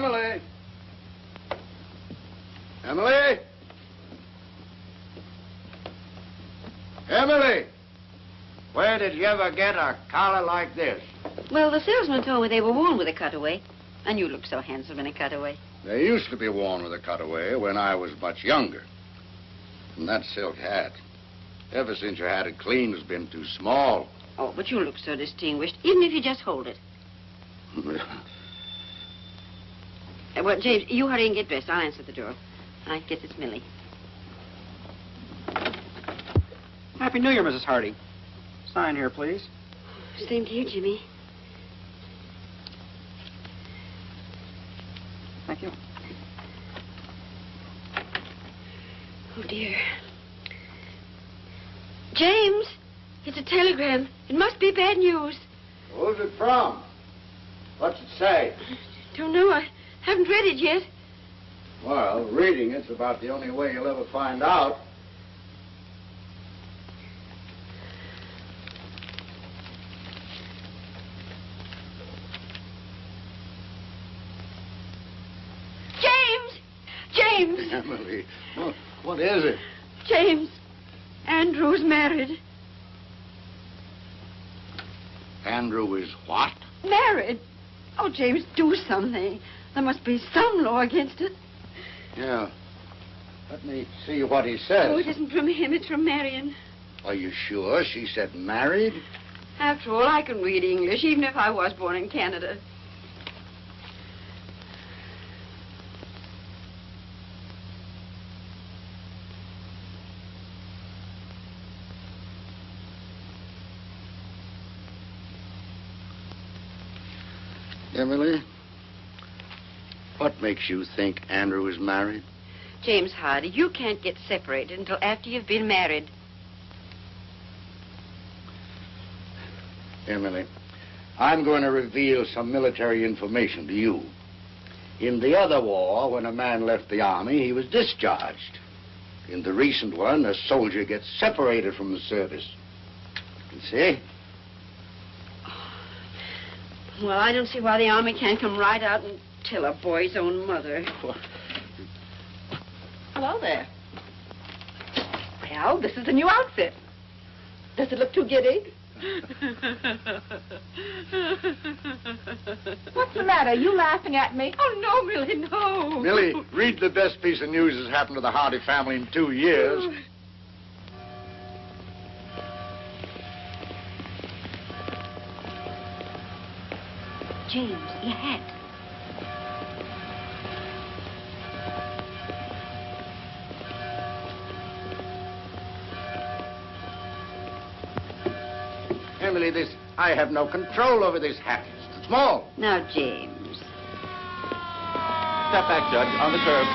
Emily! Emily! Emily! Where did you ever get a collar like this? Well, the salesman told me they were worn with a cutaway. And you look so handsome in a cutaway. They used to be worn with a cutaway when I was much younger. And that silk hat, ever since you had it cleaned, has been too small. Oh, but you look so distinguished, even if you just hold it. Well, James, you hurry and get dressed. I'll answer the door. I guess it's Millie. Happy New Year, Mrs. Hardy. Sign here, please. Same to you, Jimmy. Thank you. Oh, dear. James, it's a telegram. It must be bad news. Who's it from? What's it say? Don't know. I haven't read it yet. Well, reading it's about the only way you'll ever find out. James! Emily, what is it? James, Andrew's married. Andrew is what? Married? Oh, James, do something. There must be some law against it. Yeah. Let me see what he says. Oh, it isn't from him. It's from Marion. Are you sure she said married? After all, I can read English, even if I was born in Canada. Emily, what makes you think Andrew is married? James Hardy, you can't get separated until after you've been married. Emily, I'm going to reveal some military information to you. In the other war, when a man left the army, he was discharged. In the recent one, a soldier gets separated from the service. You see? Well, I don't see why the army can't come right out and tell a boy's own mother. Hello there. Well, this is a new outfit. Does it look too giddy? What's the matter? Are you laughing at me? Oh, no, Millie, no. Millie, read the best piece of news that's happened to the Hardy family in 2 years. James, your hat. Emily, I have no control over this hat. It's too small. Now, James. Step back, Judge, on the curb.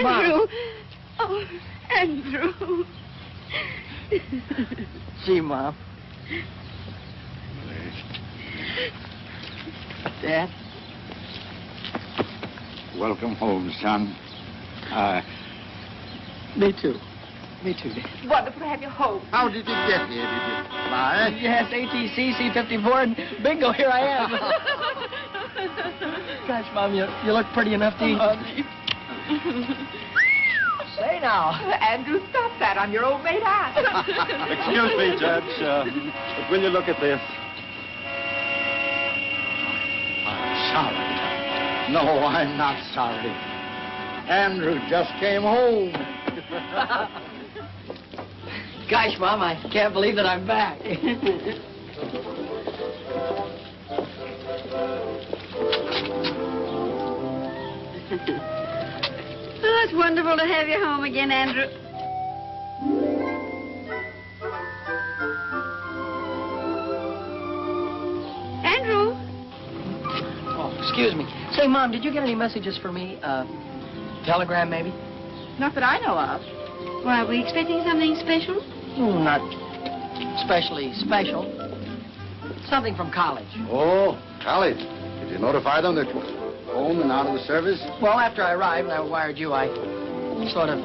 Andrew! Oh, Andrew. Gee, Mom. Dad? Welcome home, son. Me too. Me too, Dad. Wonderful to have you home. How did you get here? Did you fly? Yes, ATC, C-54, and bingo, here I am. Gosh, Mom, you look pretty enough to eat. Say now. Andrew, stop that on your old mate hat. Excuse me, Judge, but will you look at this? I'm sorry. No, I'm not sorry. Andrew just came home. Gosh, Mom, I can't believe that I'm back. Oh, it's wonderful to have you home again, Andrew. Andrew? Oh, excuse me. Say, Mom, did you get any messages for me? Telegram, maybe? Not that I know of. Why, are we expecting something special? Not especially special. Something from college. Oh, college. Did you notify them that you were home and out of the service? Well, after I arrived and I wired you, I sort of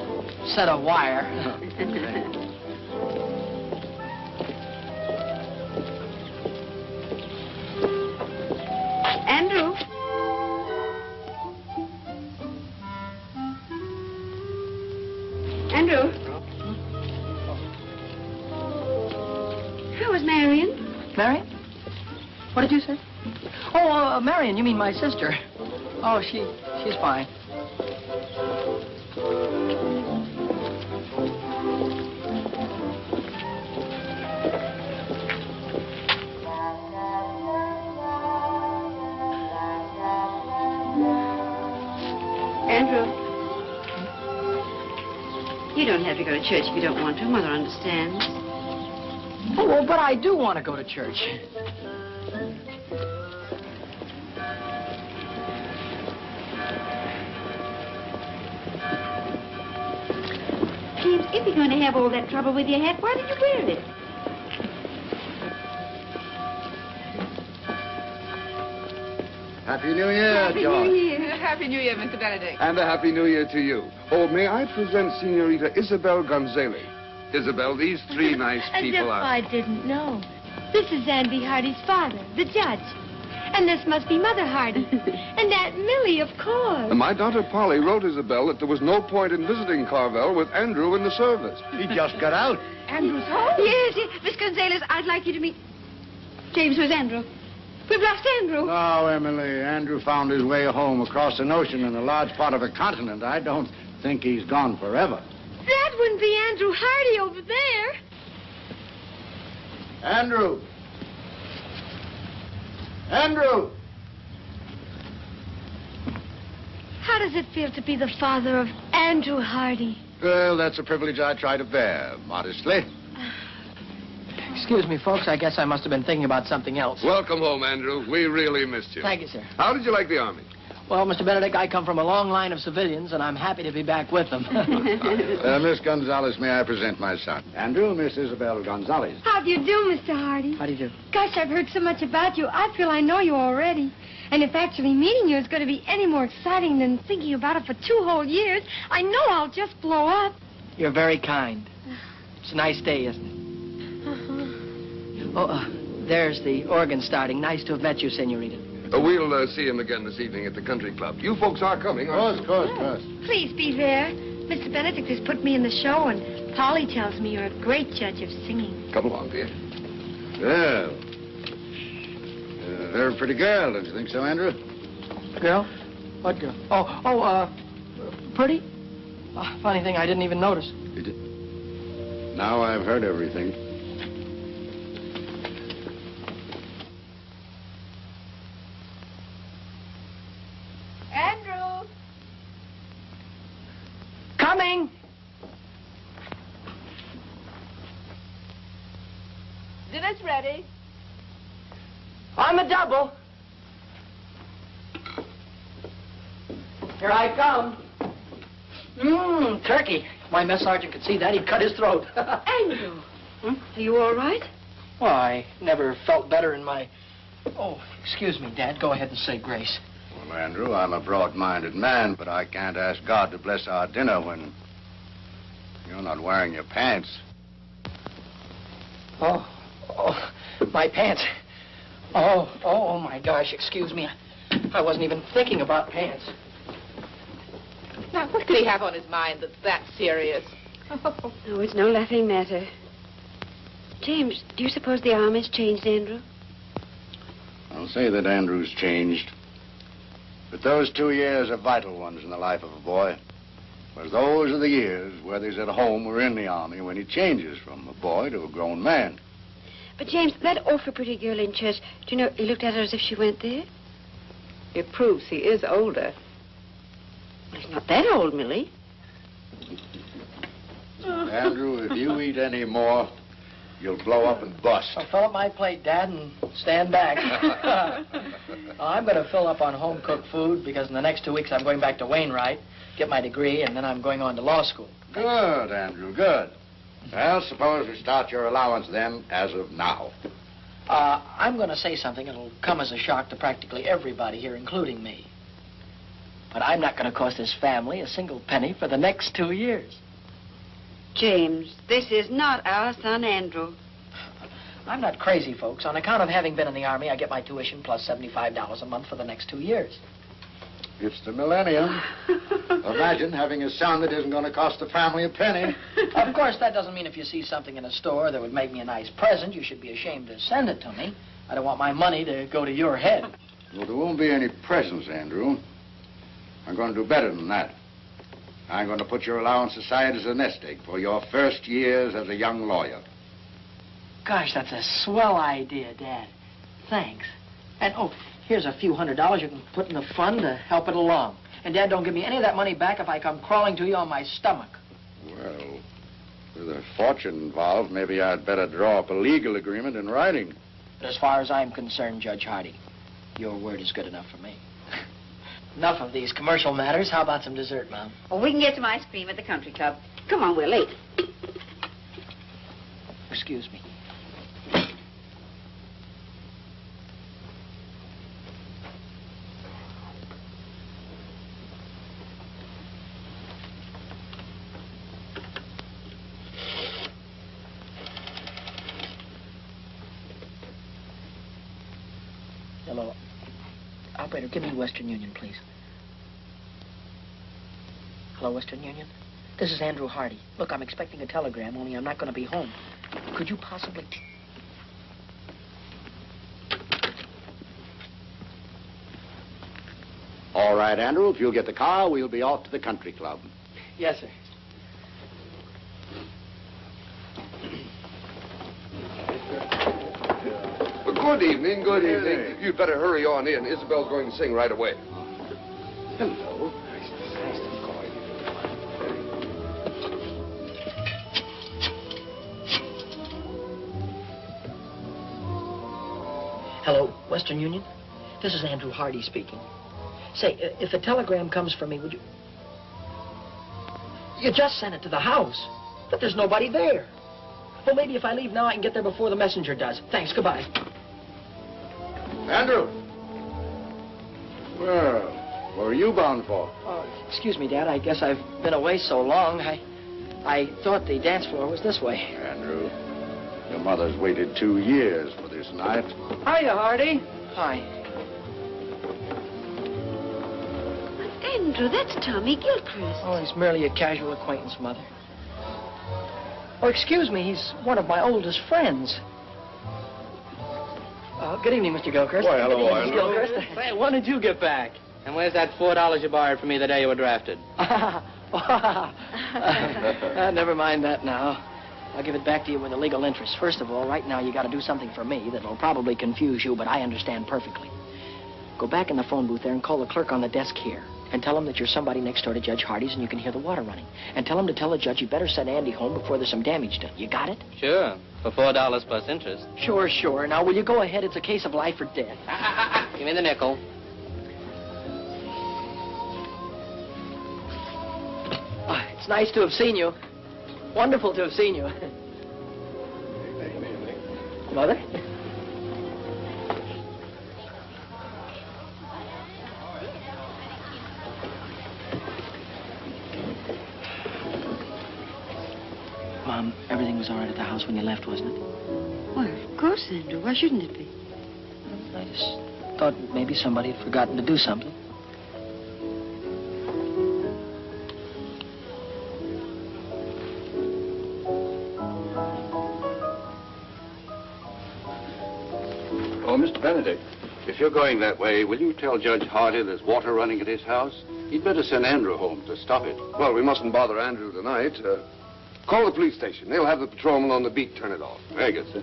set a wire. Andrew? Andrew? How was Marion? Marion? What did you say? Oh, Marion, you mean my sister. Oh, she's fine. Andrew? You don't have to go to church if you don't want to. Mother understands. Oh, well, but I do want to go to church. James, if you're going to have all that trouble with your hat, why did you wear it? Happy New Year, George. Happy New Year, Mr. Benedict. And a Happy New Year to you. Oh, may I present Senorita Isabel Gonzalez? Isabel, these three nice people As if are... I didn't know. This is Andy Hardy's father, the judge. And this must be Mother Hardy. And Aunt Millie, of course. And my daughter Polly wrote Isabel that there was no point in visiting Carvel with Andrew in the service. He just got out. Andrew's home? Yes, Miss Gonzalez, I'd like you to meet... James, where's Andrew? We've lost Andrew. Oh, Emily, Andrew found his way home across an ocean in a large part of a continent. I don't think he's gone forever. That wouldn't be Andrew Hardy over there. Andrew! Andrew! How does it feel to be the father of Andrew Hardy? Well, that's a privilege I try to bear, modestly. Excuse me, folks. I guess I must have been thinking about something else. Welcome home, Andrew. We really missed you. Thank you, sir. How did you like the Army? Well, Mr. Benedict, I come from a long line of civilians, and I'm happy to be back with them. Miss Gonzalez, may I present my son? Andrew, Miss Isabel Gonzalez. How do you do, Mr. Hardy? How do you do? Gosh, I've heard so much about you. I feel I know you already. And if actually meeting you is going to be any more exciting than thinking about it for 2 whole years, I know I'll just blow up. You're very kind. It's a nice day, isn't it? Oh, there's the organ starting. Nice to have met you, Senorita. We'll see him again this evening at the country club. You folks are coming, aren't you? Of course. Please be there. Mr. Benedict has put me in the show, and Polly tells me you're a great judge of singing. Come along, dear. Well, they're a pretty girl, don't you think so, Andrew? Girl? What girl? Pretty? Funny thing, I didn't even notice. Now I've heard everything. Andrew! Coming! Dinner's ready. On the double. Here I come. Turkey. If my mess sergeant could see that, he'd cut his throat. Andrew! Are you all right? Well, I never felt better in my... Oh, excuse me, Dad. Go ahead and say grace. Well, Andrew, I'm a broad-minded man, but I can't ask God to bless our dinner when you're not wearing your pants. Oh, my pants. Oh, my gosh, excuse me. I wasn't even thinking about pants. Now, what could he have on his mind that's that serious? Oh, it's no laughing matter. James, do you suppose the Army's changed Andrew? I'll say that Andrew's changed. But those 2 years are vital ones in the life of a boy. Whereas those are the years, whether he's at home or in the Army, when he changes from a boy to a grown man. But, James, that awful pretty girl in church, do you know, he looked at her as if she went there? It proves he is older. Well, he's not that old, Millie. Andrew, if you eat any more, you'll blow up and bust. So fill up my plate, Dad, and stand back. I'm going to fill up on home-cooked food because in the next 2 weeks I'm going back to Wainwright. get my degree, and then I'm going on to law school. Good, Andrew, good. Well, suppose we start your allowance then, as of now. I'm going to say something that'll come as a shock to practically everybody here, including me. But I'm not going to cost this family a single penny for the next 2 years. James, this is not our son, Andrew. I'm not crazy, folks. On account of having been in the Army, I get my tuition plus $75 a month for the next 2 years. It's the millennium. Imagine having a son that isn't going to cost the family a penny. Of course, that doesn't mean if you see something in a store that would make me a nice present, you should be ashamed to send it to me. I don't want my money to go to your head. Well, there won't be any presents, Andrew. I'm going to do better than that. I'm going to put your allowance aside as a nest egg for your first years as a young lawyer. Gosh, that's a swell idea, Dad. Thanks. And, oh, here's a few $100s you can put in the fund to help it along. And, Dad, don't give me any of that money back if I come crawling to you on my stomach. Well, with a fortune involved, maybe I'd better draw up a legal agreement in writing. But as far as I'm concerned, Judge Hardy, your word is good enough for me. Enough of these commercial matters. How about some dessert, Mom? Oh, we can get some ice cream at the country club. Come on, we're late. Excuse me. Hello. Operator, give me Western Union, please. Hello, Western Union? This is Andrew Hardy. Look, I'm expecting a telegram, only I'm not going to be home. Could you possibly... All right, Andrew, if you'll get the car, we'll be off to the country club. Yes, sir. Good evening, good evening. You'd better hurry on in. Isabel's going to sing right away. Hello. Hello, Western Union? This is Andrew Hardy speaking. Say, if a telegram comes for me, would you... You just sent it to the house, but there's nobody there. Well, maybe if I leave now, I can get there before the messenger does. Thanks, goodbye. Andrew! Well, where are you bound for? Excuse me, Dad. I guess I've been away so long. I thought the dance floor was this way. Andrew, your mother's waited 2 years for this night. Hiya, Hardy. Hi. Andrew, that's Tommy Gilchrist. Oh, he's merely a casual acquaintance, Mother. Oh, excuse me. He's one of my oldest friends. Good evening, Mr. Gilchrist. Why, hello, Good evening, Mr. Andrew. Gilchrist. Say, when did you get back? And where's that $4 you borrowed from me the day you were drafted? Never mind that now. I'll give it back to you with a legal interest. First of all, right now you got to do something for me that'll probably confuse you, but I understand perfectly. Go back in the phone booth there and call the clerk on the desk here. And tell him that you're somebody next door to Judge Hardy's and you can hear the water running. And tell him to tell the judge he better send Andy home before there's some damage done. You got it? Sure, for $4 plus interest. Sure, sure. Now, will you go ahead? It's a case of life or death. Give me the nickel. It's nice to have seen you. Wonderful to have seen you. Mother? Mom, everything was all right at the house when you left, wasn't it? Well, of course, Andrew. Why shouldn't it be? I just thought maybe somebody had forgotten to do something. Oh, Mr. Benedict, if you're going that way, will you tell Judge Hardy there's water running at his house? He'd better send Andrew home to stop it. Well, we mustn't bother Andrew tonight. Call the police station. They'll have the patrolman on the beat turn it off. Very good, sir.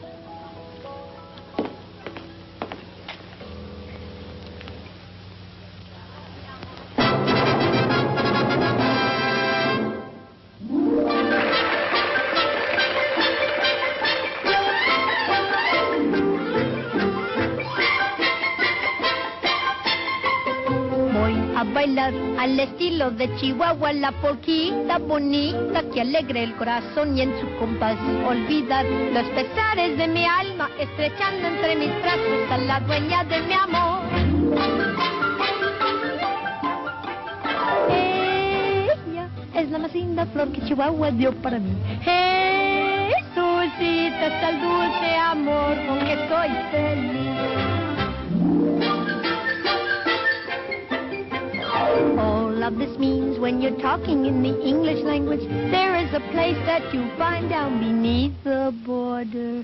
bailar al estilo de Chihuahua, la polquita bonita que alegre el corazón y en su compás olvidar los pesares de mi alma, estrechando entre mis brazos a la dueña de mi amor. Ella es la más linda flor que Chihuahua dio para mí. Jesucita, está el dulce amor con que soy feliz. All of this means when you're talking in the English language, there is a place that you find down beneath the border,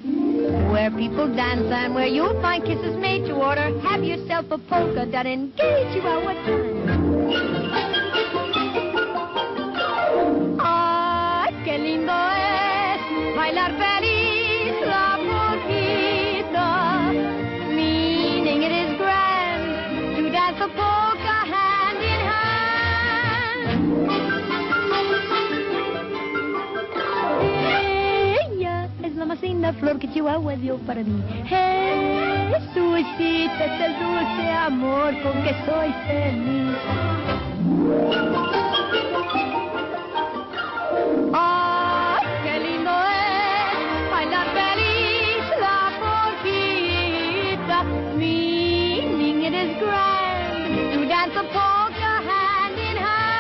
where people dance and where you'll find kisses made to order. Have yourself a polka dot, engage you at what time. Ay, qué lindo es bailar feliz la polquita, meaning it is grand to dance a polka hand in hand. Ella es la más linda flor que Chihuahua dio para mí. Jesucita, es el dulce amor con que soy feliz. ¡Ay, qué lindo es bailar feliz la polquita! Meaning it is grand to dance a polka hand in hand.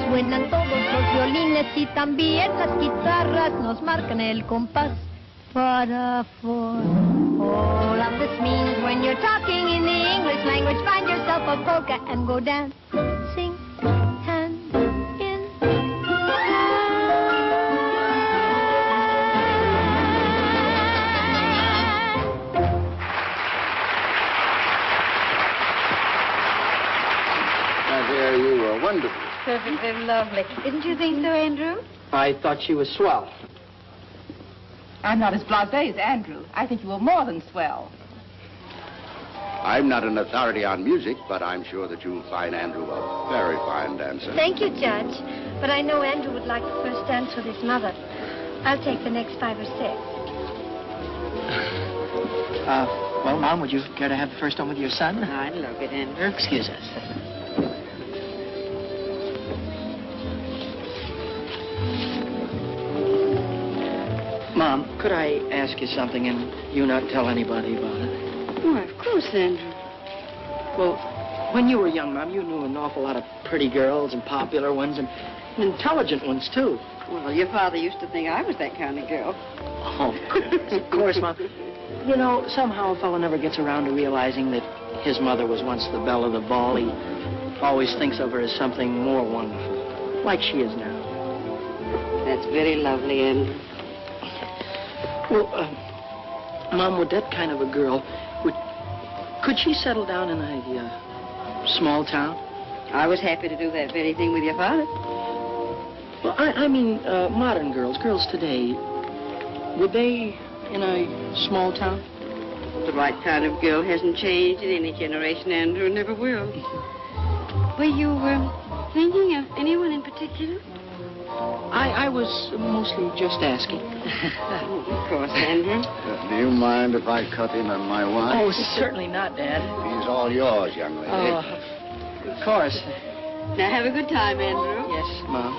Suenan todos los violines y también las guitarras nos marcan el compás para four. All of this means when you're talking in the English language, find yourself a polka and go dance, sing, hand in Now, dear, you were wonderful. Perfectly lovely. Didn't you think so, Andrew? I thought she was swell. I'm not as blasé as Andrew. I think you were more than swell. I'm not an authority on music, but I'm sure that you'll find Andrew a very fine dancer. Thank you, Judge. But I know Andrew would like the first dance with his mother. I'll take the next 5 or 6. Well, Mom, would you care to have the first one with your son? I'd love it, Andrew. Excuse us. Mom, could I ask you something and you not tell anybody about it? Why, of course, Andrew. Well, when you were young, Mom, you knew an awful lot of pretty girls and popular ones and intelligent ones, too. Well, your father used to think I was that kind of girl. Oh, of course, Mom. You know, somehow a fellow never gets around to realizing that his mother was once the belle of the ball. He always thinks of her as something more wonderful, like she is now. That's very lovely, Andrew. Well, Mom, would that kind of a girl, could she settle down in a small town? I was happy to do that very thing with your father. Well, I mean, modern girls today, would they in a small town? The right kind of girl hasn't changed in any generation, Andrew, and never will. Were you thinking of anyone in particular? I was mostly just asking. Of course, Andrew. Do you mind if I cut in on my wine? Oh, certainly not, Dad. He's all yours, young lady. Oh, of course. Now, have a good time, Andrew. Yes, Mom.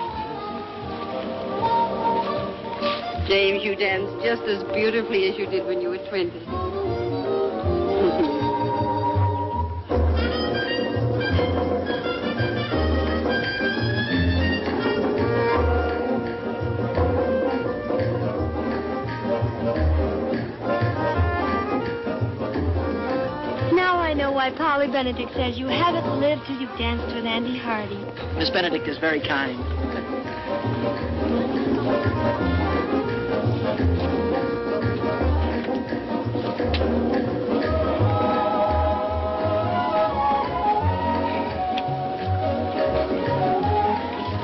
James, you danced just as beautifully as you did when you were 20. Why Polly Benedict says you haven't lived till you've danced with Andy Hardy. Miss Benedict is very kind.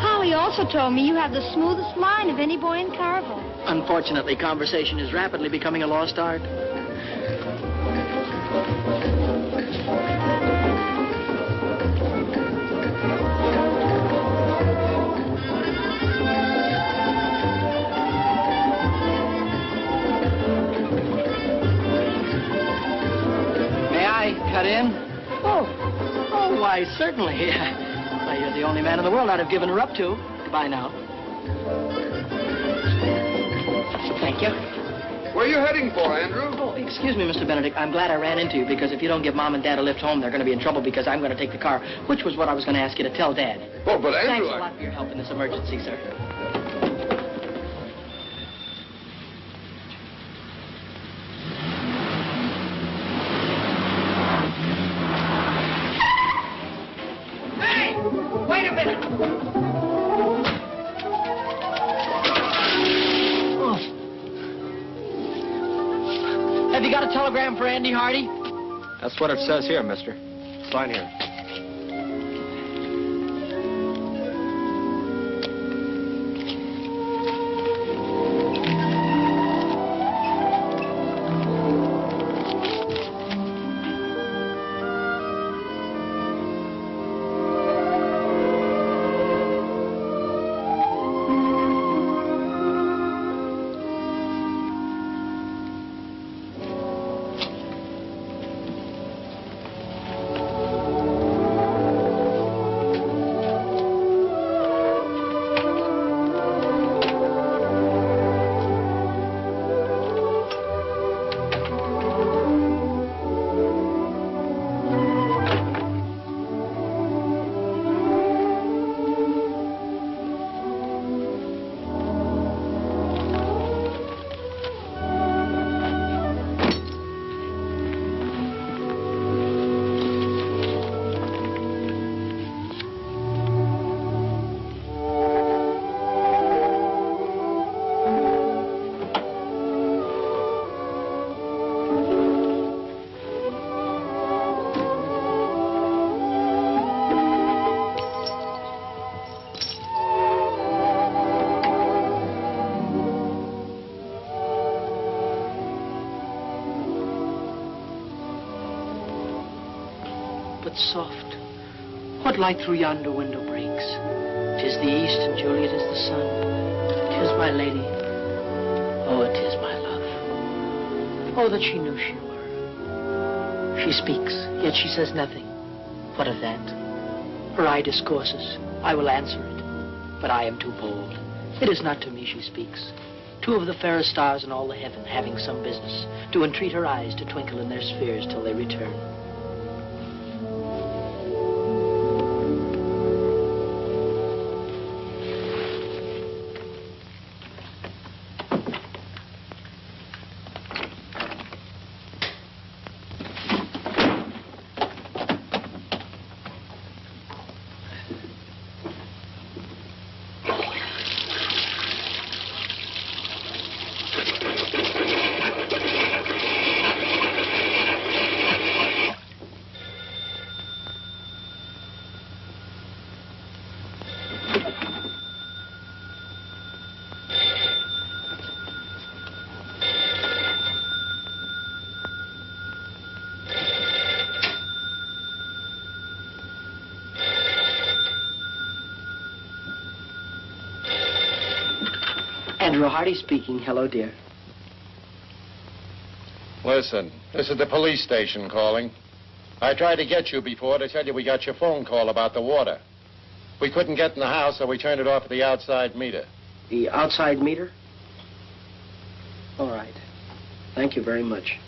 Polly also told me you have the smoothest mind of any boy in Carville. Unfortunately, conversation is rapidly becoming a lost art. Why, certainly. Why, you're the only man in the world I'd have given her up to. Goodbye now. Thank you. Where are you heading for, Andrew? Oh, excuse me, Mr. Benedict. I'm glad I ran into you, because if you don't give Mom and Dad a lift home, they're going to be in trouble because I'm going to take the car, which was what I was going to ask you to tell Dad. Oh, but Andrew... Thanks a lot for your help in this emergency, sir. Hey! Wait a minute! Have you got a telegram for Andy Hardy? That's what it says here, mister. Sign here. Soft. What light through yonder window breaks? 'Tis the east, and Juliet is the sun. 'Tis my lady. Oh, it is my love. Oh, that she knew she were. She speaks, yet she says nothing. What of that? Her eye discourses. I will answer it. But I am too bold. It is not to me she speaks. Two of the fairest stars in all the heaven, having some business, do entreat her eyes to twinkle in their spheres till they return. Andrew Hardy speaking. Hello, dear. Listen, this is the police station calling. I tried to get you before to tell you we got your phone call about the water. We couldn't get in the house, so we turned it off at the outside meter. The outside meter? All right. Thank you very much.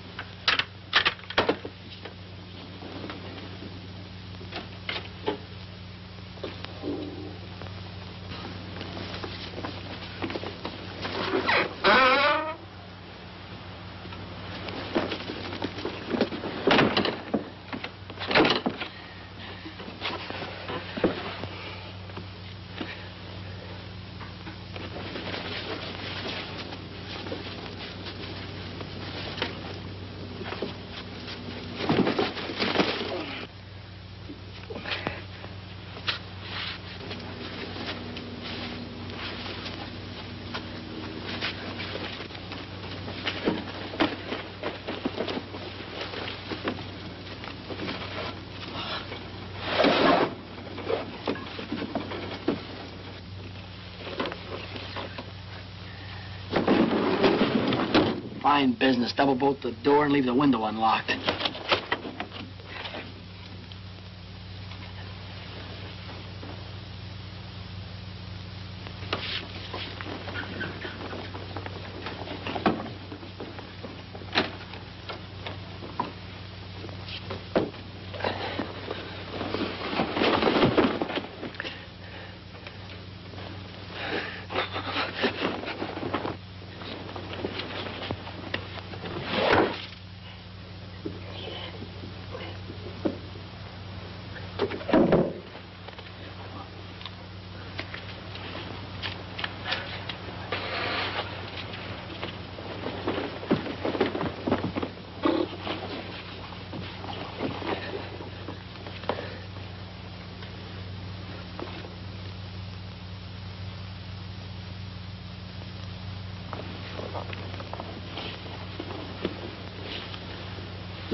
Fine business. Double bolt the door and leave the window unlocked.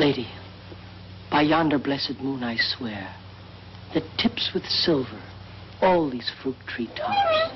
Lady, by yonder blessed moon I swear, that tips with silver all these fruit tree tops.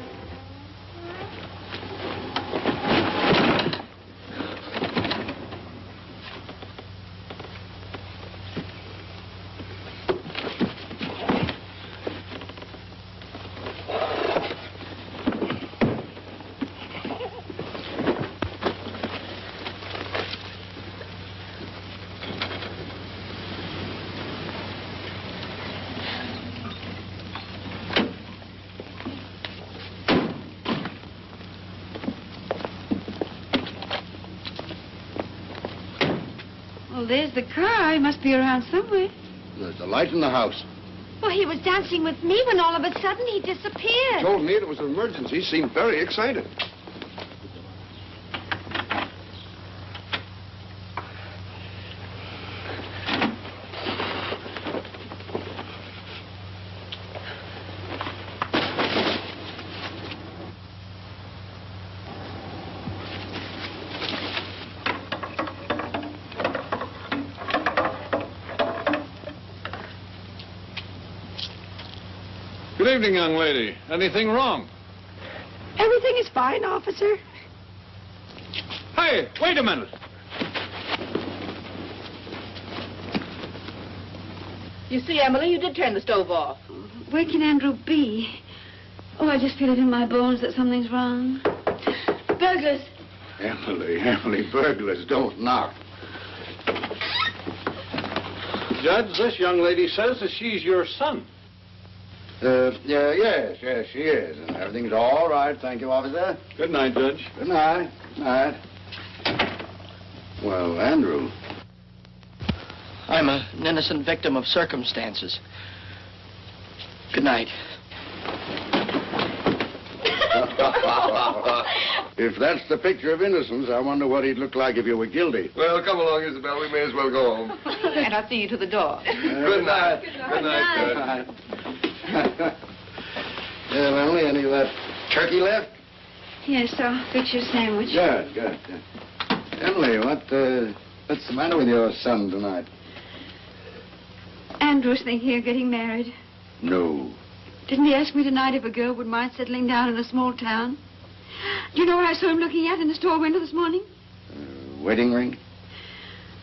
Well, there's the car. He must be around somewhere. There's a light in the house. Well, he was dancing with me when all of a sudden he disappeared. Told me it was an emergency. He seemed very excited. Good evening, young lady. Anything wrong? Everything is fine, officer. Hey, wait a minute. You see, Emily, you did turn the stove off. Where can Andrew be? Oh, I just feel it in my bones that something's wrong. Burglars. Emily, burglars don't knock. Judge, this young lady says that she's your son. Yes, she is. And everything's all right. Thank you, officer. Good night, Judge. Good night. Good night. Well, Andrew. I'm an innocent victim of circumstances. Good night. If that's the picture of innocence, I wonder what he'd look like if you were guilty. Well, come along, Isabel. We may as well go home. And I'll see you to the door. Good night. Good night, Judge. Well, Emily, any of that turkey left? Yes, I'll fix your sandwich. Good. Emily, what's the matter with your son tonight? Andrew's thinking of getting married. No. Didn't he ask me tonight if a girl would mind settling down in a small town? Do you know what I saw him looking at in the store window this morning? Wedding ring?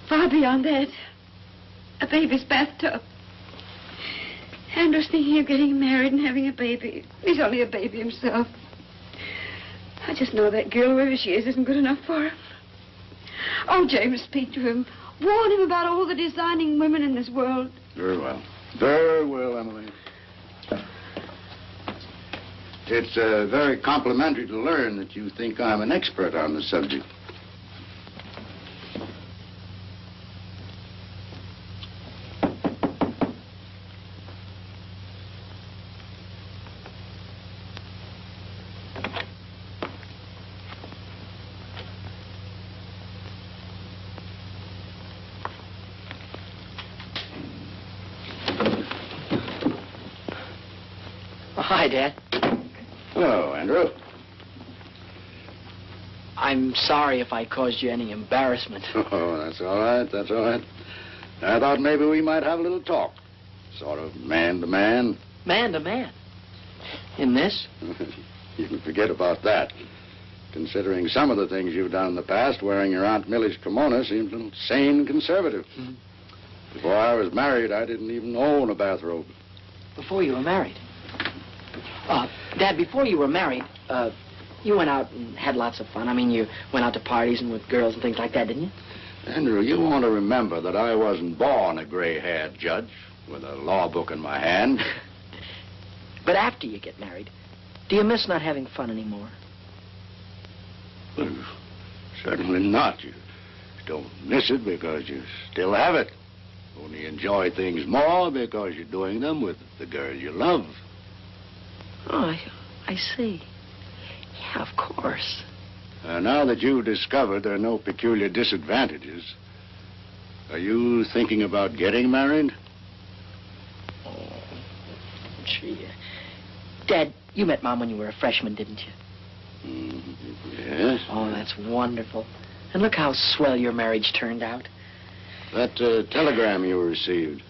Far beyond that. A baby's bathtub. Andrew's thinking of getting married and having a baby. He's only a baby himself. I just know that girl, wherever she is, isn't good enough for him. Oh, James, speak to him. Warn him about all the designing women in this world. Very well. Very well, Emily. It's very complimentary to learn that you think I'm an expert on the subject. Hi, Dad. Hello, Andrew. I'm sorry if I caused you any embarrassment. Oh, that's all right. That's all right. I thought maybe we might have a little talk. Sort of man to man. Man to man? In this? You can forget about that. Considering some of the things you've done in the past, wearing your Aunt Millie's kimono seems a little sane and conservative. Mm-hmm. Before I was married, I didn't even own a bathrobe. Before you were married? Dad, before you were married, you went out and had lots of fun. I mean, you went out to parties and with girls and things like that, didn't you? Andrew, you want to remember that I wasn't born a gray-haired judge with a law book in my hand. But after you get married, do you miss not having fun anymore? Well, certainly not. You don't miss it because you still have it. Only enjoy things more because you're doing them with the girl you love. Oh, I see. Yeah, of course. Now that you've discovered there are no peculiar disadvantages, are you thinking about getting married? Oh, gee. Dad, you met Mom when you were a freshman, didn't you? Yes. Oh, that's wonderful. And look how swell your marriage turned out. That telegram you received,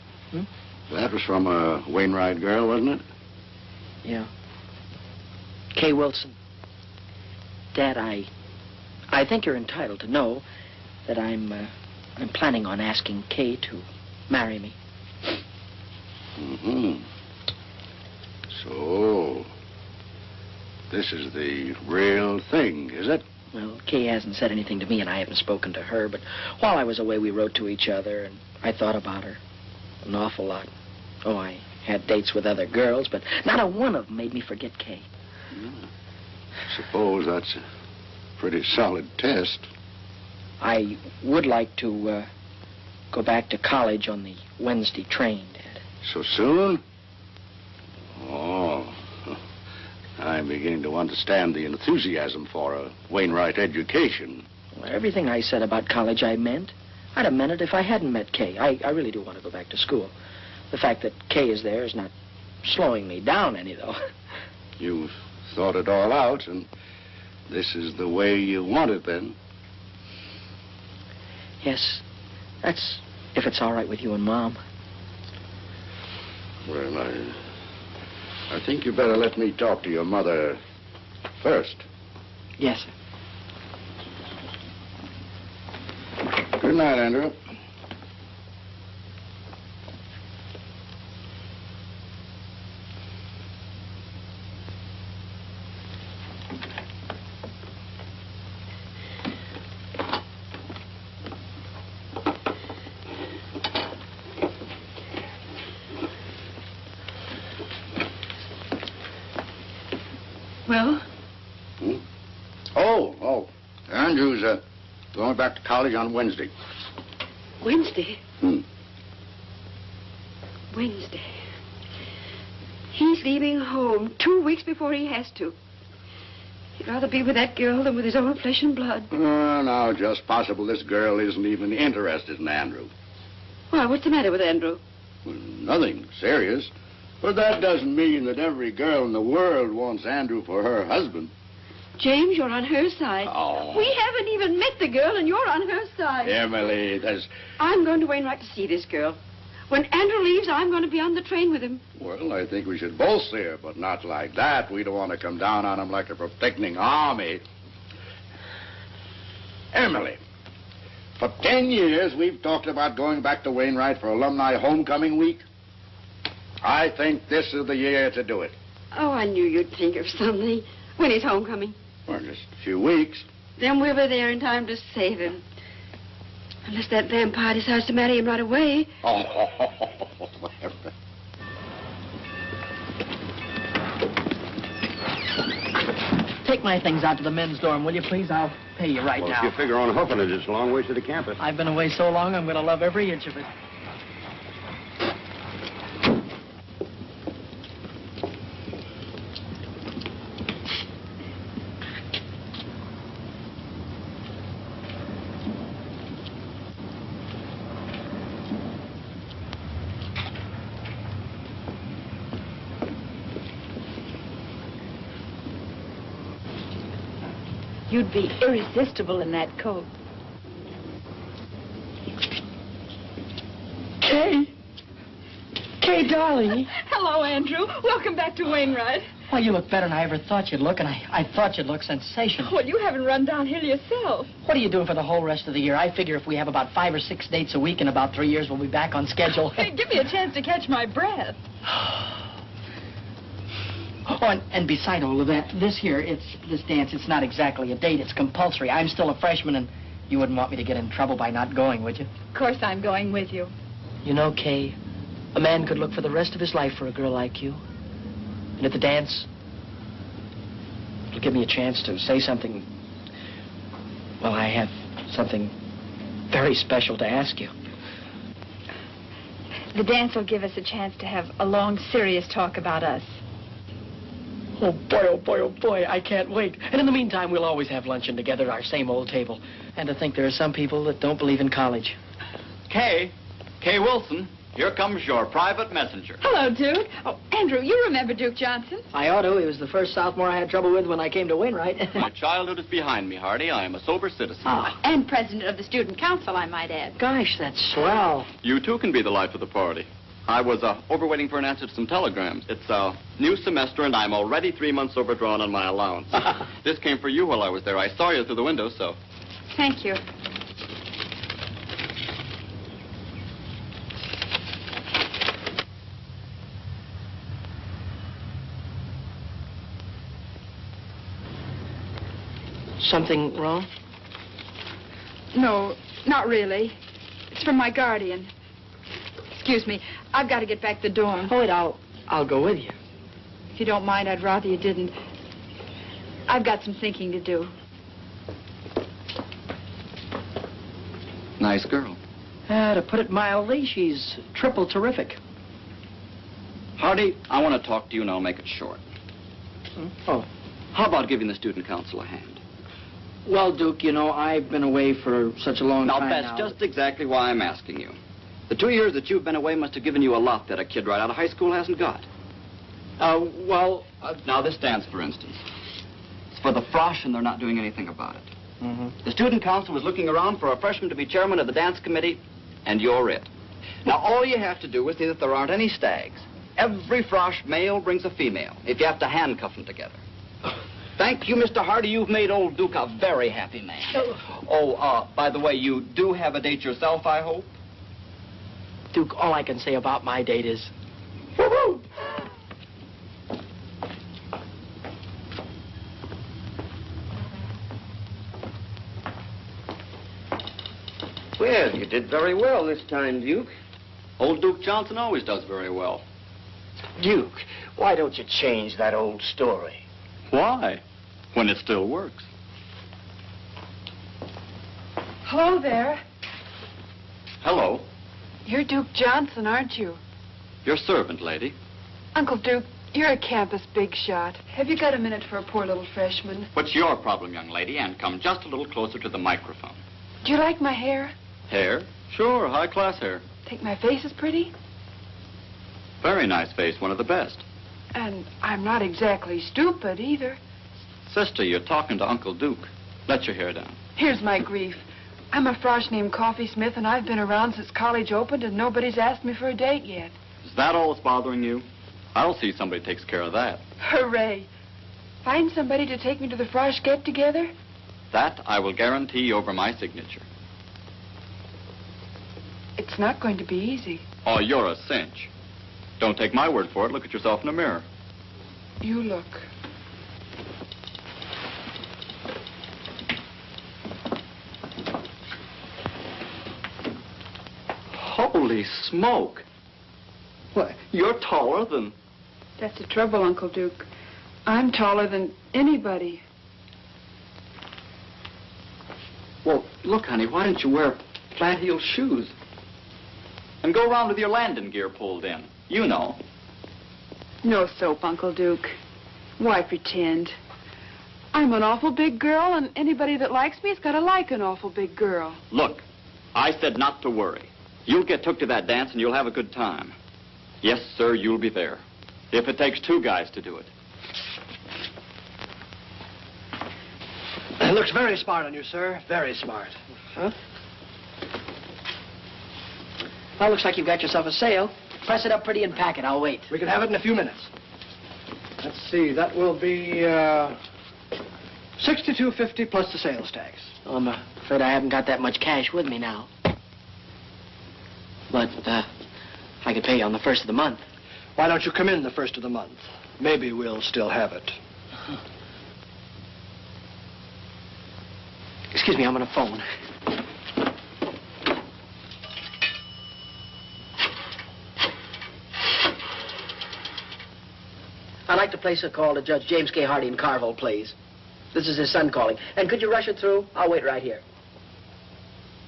that was from a Wainwright girl, wasn't it? Yeah. Kay Wilson. Dad, I think you're entitled to know that I'm planning on asking Kay to marry me. Mm-hmm. So, this is the real thing, is it? Well, Kay hasn't said anything to me, and I haven't spoken to her, but while I was away, we wrote to each other, and I thought about her an awful lot. Oh, I had dates with other girls, but not a one of them made me forget Kay. Suppose that's a pretty solid test. I would like to go back to college on the Wednesday train, Dad. So soon? Oh, I'm beginning to understand the enthusiasm for a Wainwright education. Well, everything I said about college I meant. I'd have meant it if I hadn't met Kay. I really do want to go back to school. The fact that Kay is there is not slowing me down any, though. You've thought it all out, and this is the way you want it, then? Yes, that's if it's all right with you and Mom. Well, I think you better let me talk to your mother first. Yes, sir. Good night, Andrew. Well? Oh. Andrew's going back to college on Wednesday. Wednesday? Wednesday. He's leaving home 2 weeks before he has to. He'd rather be with that girl than with his own flesh and blood. No, just possible this girl isn't even interested in Andrew. Why, what's the matter with Andrew? Well, nothing serious. But that doesn't mean that every girl in the world wants Andrew for her husband. James, you're on her side. Oh. We haven't even met the girl, and you're on her side. Emily, I'm going to Wainwright to see this girl. When Andrew leaves, I'm going to be on the train with him. Well, I think we should both see her, but not like that. We don't want to come down on him like a protecting army. Emily, for 10 years, we've talked about going back to Wainwright for alumni homecoming week. I think this is the year to do it. Oh, I knew you'd think of something. When is homecoming? Well, just a few weeks. Then we'll be there in time to save him. Unless that vampire decides to marry him right away. Take my things out to the men's dorm, will you, please? I'll pay you right now. If you figure on hoofing it, it's a long way to the campus. I've been away so long, I'm going to love every inch of it. You'd be irresistible in that coat. Kay, darling. Hello, Andrew. Welcome back to Wainwright. Well, you look better than I ever thought you'd look, and I thought you'd look sensational. Well, you haven't run downhill yourself. What are you doing for the whole rest of the year? I figure if we have about 5 or 6 dates a week in about 3 years, we'll be back on schedule. Hey, give me a chance to catch my breath. Oh, and beside all of that, this dance, it's not exactly a date. It's compulsory. I'm still a freshman, and you wouldn't want me to get in trouble by not going, would you? Of course I'm going with you. You know, Kay, a man could look for the rest of his life for a girl like you. And at the dance, it'll give me a chance to say something. Well, I have something very special to ask you. The dance will give us a chance to have a long, serious talk about us. Oh, boy, oh, boy, oh, boy, I can't wait. And in the meantime, we'll always have luncheon together at our same old table. And to think there are some people that don't believe in college. Kay Wilson, here comes your private messenger. Hello, Duke. Oh, Andrew, you remember Duke Johnson? I ought to. He was the first sophomore I had trouble with when I came to Wainwright. My childhood is behind me, Hardy. I am a sober citizen. Oh. And president of the student council, I might add. Gosh, that's swell. You, too, can be the life of the party. I was overwaiting for an answer to some telegrams. It's a new semester, and I'm already 3 months overdrawn on my allowance. This came for you while I was there. I saw you through the window, so... Thank you. Something wrong? No, not really. It's from my guardian. Excuse me. I've got to get back to the dorm. Oh, wait, I'll go with you. If you don't mind, I'd rather you didn't. I've got some thinking to do. Nice girl. To put it mildly, she's triple terrific. Hardy, I want to talk to you, and I'll make it short. Oh. How about giving the student council a hand? Well, Duke, you know, I've been away for such a long time now. Now, that's just exactly why I'm asking you. The 2 years that you've been away must have given you a lot that a kid right out of high school hasn't got. Now, this dance, for instance. It's for the frosh, and they're not doing anything about it. Mm-hmm. The student council is looking around for a freshman to be chairman of the dance committee, and you're it. Now, all you have to do is see that there aren't any stags. Every frosh male brings a female, if you have to handcuff them together. Thank you, Mr. Hardy. You've made old Duke a very happy man. Oh, by the way, you do have a date yourself, I hope? Duke, all I can say about my date is... Woo-hoo! Well, you did very well this time, Duke. Old Duke Johnson always does very well. Duke, why don't you change that old story? Why? When it still works. Hello there. Hello. You're Duke Johnson, aren't you? Your servant, lady. Uncle Duke, you're a campus big shot. Have you got a minute for a poor little freshman? What's your problem, young lady? And come just a little closer to the microphone. Do you like my hair? Hair? Sure, high-class hair. Think my face is pretty? Very nice face, one of the best. And I'm not exactly stupid either. Sister, you're talking to Uncle Duke. Let your hair down. Here's my grief. I'm a frosh named Coffee Smith, and I've been around since college opened, and nobody's asked me for a date yet. Is that all that's bothering you? I'll see somebody takes care of that. Hooray. Find somebody to take me to the frosh get-together? That I will guarantee over my signature. It's not going to be easy. Oh, you're a cinch. Don't take my word for it. Look at yourself in the mirror. You look. Holy smoke. What, you're taller than... That's the trouble, Uncle Duke. I'm taller than anybody. Well, look, honey, why don't you wear flat-heeled shoes? And go around with your landing gear pulled in. You know. No soap, Uncle Duke. Why pretend? I'm an awful big girl, and anybody that likes me has got to like an awful big girl. Look, I said not to worry. You'll get took to that dance, and you'll have a good time. Yes, sir, you'll be there. If it takes 2 guys to do it. It looks very smart on you, sir. Very smart. Huh? Well, looks like you've got yourself a sale. Press it up pretty and pack it. I'll wait. We can have it in a few minutes. Let's see, that will be $62.50 plus the sales tax. Oh, I'm afraid I haven't got that much cash with me now. But, I could pay you on the 1st of the month. Why don't you come in the 1st of the month? Maybe we'll still have it. Excuse me, I'm on a phone. I'd like to place a call to Judge James K. Hardy in Carville, please. This is his son calling. And could you rush it through? I'll wait right here.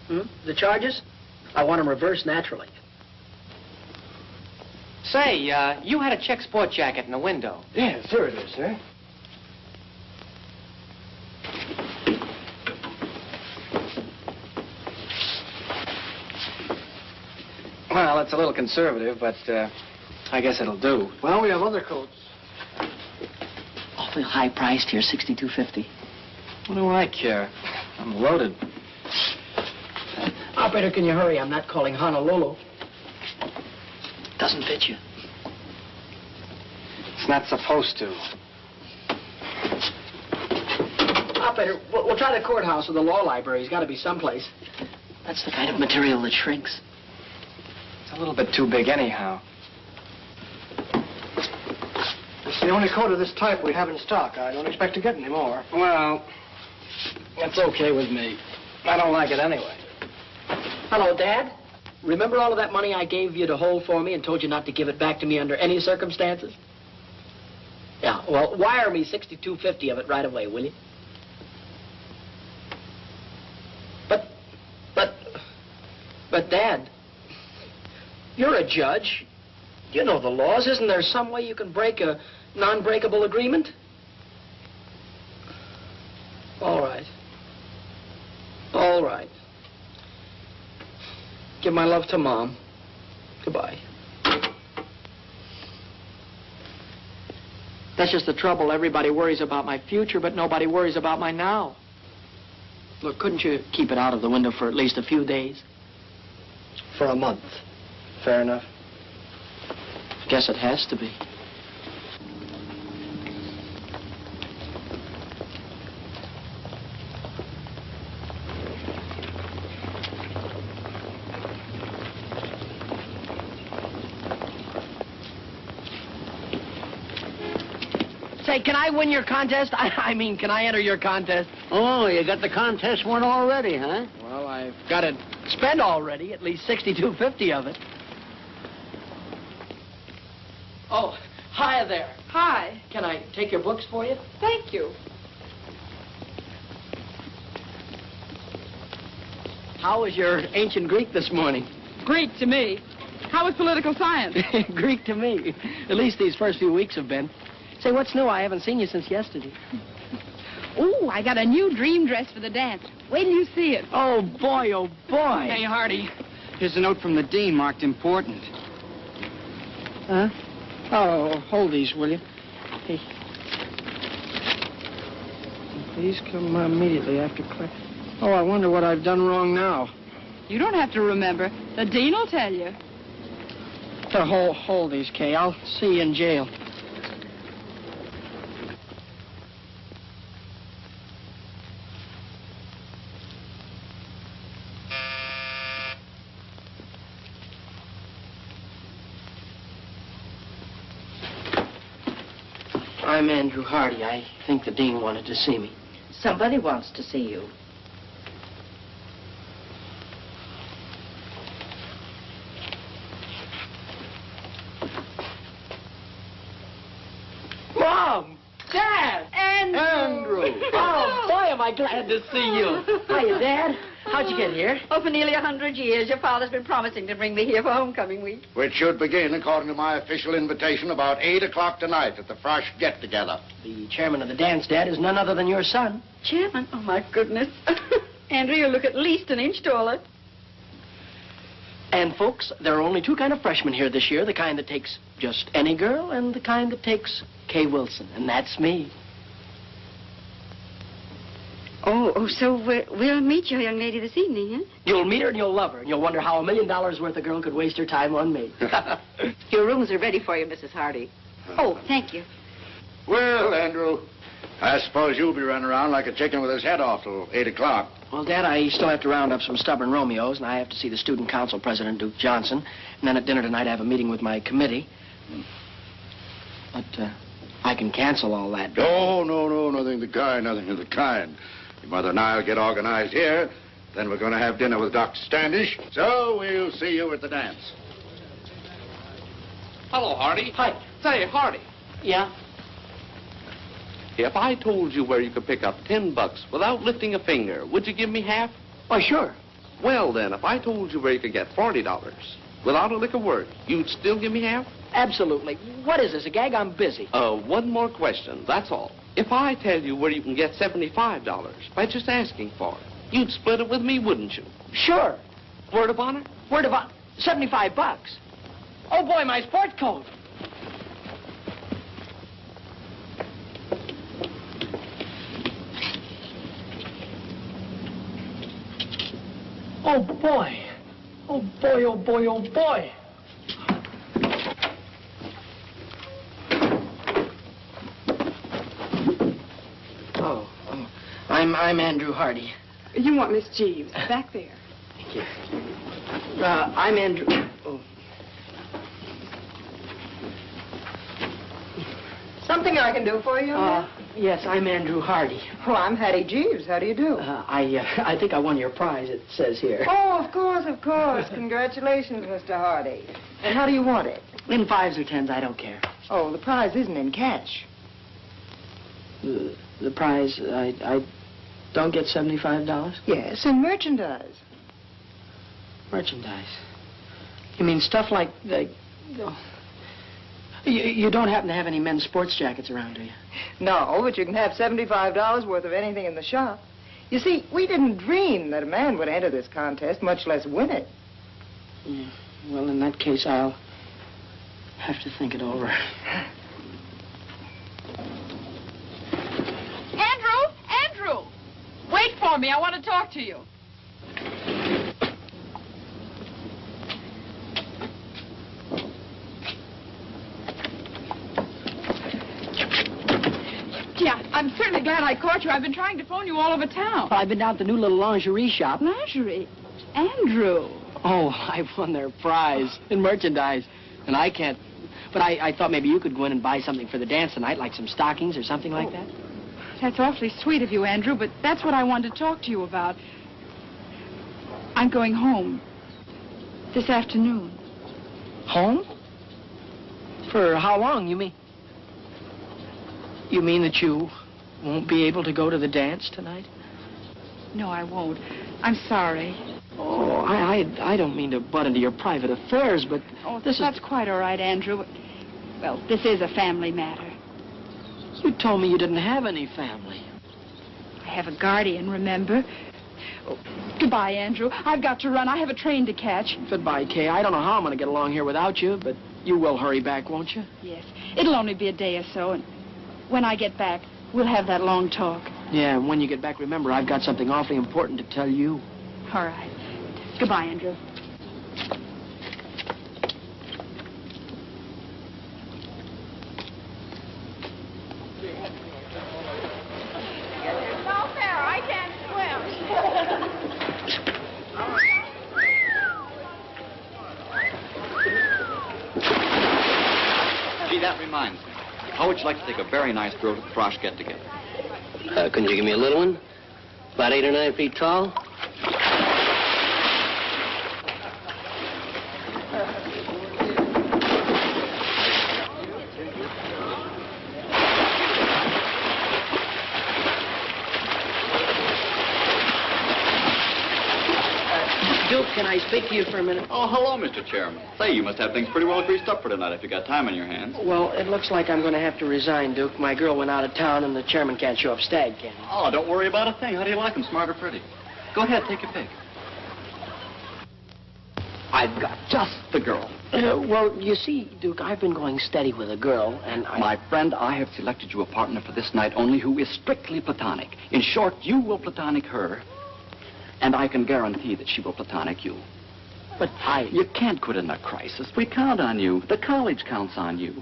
The charges? I want them reversed naturally. Say, you had a check sport jacket in the window. Yes, here it is, sir. Well, it's a little conservative, but I guess it'll do. Well, we have other coats. Awfully high priced here, $62.50. What do I care? I'm loaded. Operator, can you hurry? I'm not calling Honolulu. Doesn't fit you. It's not supposed to. Operator, we'll try the courthouse or the law library. It's got to be someplace. That's the kind of material that shrinks. It's a little bit too big anyhow. It's the only coat of this type we have in stock. I don't expect to get any more. Well, it's okay with me. I don't like it anyway. Hello, Dad. Remember all of that money I gave you to hold for me and told you not to give it back to me under any circumstances? Yeah, well, wire me $62.50 of it right away, will you? But, Dad, you're a judge. You know the laws. Isn't there some way you can break a non-breakable agreement? All right. All right. Give my love to Mom. Goodbye. That's just the trouble. Everybody worries about my future, but nobody worries about my now. Look, couldn't you keep it out of the window for at least a few days? For a month. Fair enough. Guess it has to be. Say, can I win your contest? I mean, can I enter your contest? Oh, you got the contest won already, huh? Well, I've got it spent already, at least $62.50 of it. Oh, hi there. Hi. Can I take your books for you? Thank you. How was your ancient Greek this morning? Greek to me. How was political science? Greek to me. At least these first few weeks have been. Say, what's new? I haven't seen you since yesterday. Ooh, I got a new dream dress for the dance. Wait till you see it. Oh, boy, oh, boy. Hey, Hardy, here's a note from the dean marked important. Huh? Oh, hold these, will you? Hey. Please come immediately after class. Oh, I wonder what I've done wrong now. You don't have to remember. The dean will tell you. Hold these, Kay. I'll see you in jail. I'm Andrew Hardy. I think the dean wanted to see me. Somebody wants to see you. Mom! Dad! Andrew! Oh, boy, am I glad to see you. Hiya, Dad. How'd you get here? Oh, for nearly 100 years. Your father's been promising to bring me here for homecoming week. Which should begin, according to my official invitation, about 8 o'clock tonight at the Frosh get-together. The chairman of the dance, Dad, is none other than your son. Chairman? Oh, my goodness. Andrew, you look at least an inch taller. And, folks, there are only two kind of freshmen here this year, the kind that takes just any girl and the kind that takes Kay Wilson, and that's me. Oh, so we'll meet your young lady this evening, huh? You'll meet her and you'll love her, and you'll wonder how $1 million worth of girl could waste her time on me. Your rooms are ready for you, Mrs. Hardy. Oh, thank you. Well, Andrew, I suppose you'll be running around like a chicken with his head off till 8 o'clock. Well, Dad, I still have to round up some stubborn Romeos, and I have to see the student council president, Duke Johnson. And then at dinner tonight, I have a meeting with my committee. But I can cancel all that. No, nothing of the kind, nothing of the kind. Your mother and I will get organized here. Then we're going to have dinner with Dr. Standish. So we'll see you at the dance. Hello, Hardy. Hi. Say, Hardy. Yeah? If I told you where you could pick up $10 without lifting a finger, would you give me half? Oh, sure. Well, then, if I told you where you could get $40 without a lick of word, you'd still give me half? Absolutely. What is this, a gag? I'm busy. One more question, that's all. If I tell you where you can get $75 by just asking for it, you'd split it with me, wouldn't you? Sure. Word of honor? Word of honor. $75. Oh, boy, my sport coat. Oh, boy. Oh, boy, oh, boy, oh, boy. Oh, I'm Andrew Hardy. You want Miss Jeeves, back there. Thank you. I'm Andrew... Oh. Something I can do for you? Yes, I'm Andrew Hardy. Oh, I'm Hattie Jeeves. How do you do? I think I won your prize, it says here. Oh, of course, of course. Congratulations, Mr. Hardy. And how do you want it? In 5s or 10s, I don't care. Oh, the prize isn't in cash. The prize, I don't get $75? Yes, in merchandise. Merchandise? You mean stuff like the... Oh. You don't happen to have any men's sports jackets around, do you? No, but you can have $75 worth of anything in the shop. You see, we didn't dream that a man would enter this contest, much less win it. Yeah. Well, in that case, I'll have to think it over. Andrew! Wait for me. I want to talk to you. Yeah, I'm certainly glad I caught you. I've been trying to phone you all over town. Well, I've been down to the new little lingerie shop. Lingerie? Andrew. Oh, I won their prize in merchandise. And I can't... But I thought maybe you could go in and buy something for the dance tonight, like some stockings or something like that. That's awfully sweet of you, Andrew, but that's what I wanted to talk to you about. I'm going home this afternoon. Home? For how long, you mean? You mean that you won't be able to go to the dance tonight? No, I won't. I'm sorry. Oh, I don't mean to butt into your private affairs, but that's quite all right, Andrew. Well, this is a family matter. You told me you didn't have any family. I have a guardian, remember? Oh, goodbye, Andrew. I've got to run. I have a train to catch. Goodbye, Kay. I don't know how I'm going to get along here without you, but you will hurry back, won't you? Yes. It'll only be a day or so, and when I get back, we'll have that long talk. Yeah, and when you get back, remember, I've got something awfully important to tell you. All right. Goodbye, Andrew. No fair. I can't swim. Gee, that reminds me. How would you like to take a very nice girl to the Frosh get-together? Couldn't you give me a little one? About 8 or 9 feet tall? Duke, can I speak to you for a minute? Oh, hello, Mr. Chairman. Say, you must have things pretty well greased up for tonight if you got time on your hands. Well, it looks like I'm going to have to resign, Duke. My girl went out of town, and the chairman can't show up stag, can he? Oh, don't worry about a thing. How do you like them, smart or pretty? Go ahead, take your pick. I've got just the girl. Well, you see, Duke, I've been going steady with a girl, and My friend, I have selected you a partner for this night only who is strictly platonic. In short, you will platonic her, and I can guarantee that she will platonic you. But You can't quit in a crisis. We count on you. The college counts on you.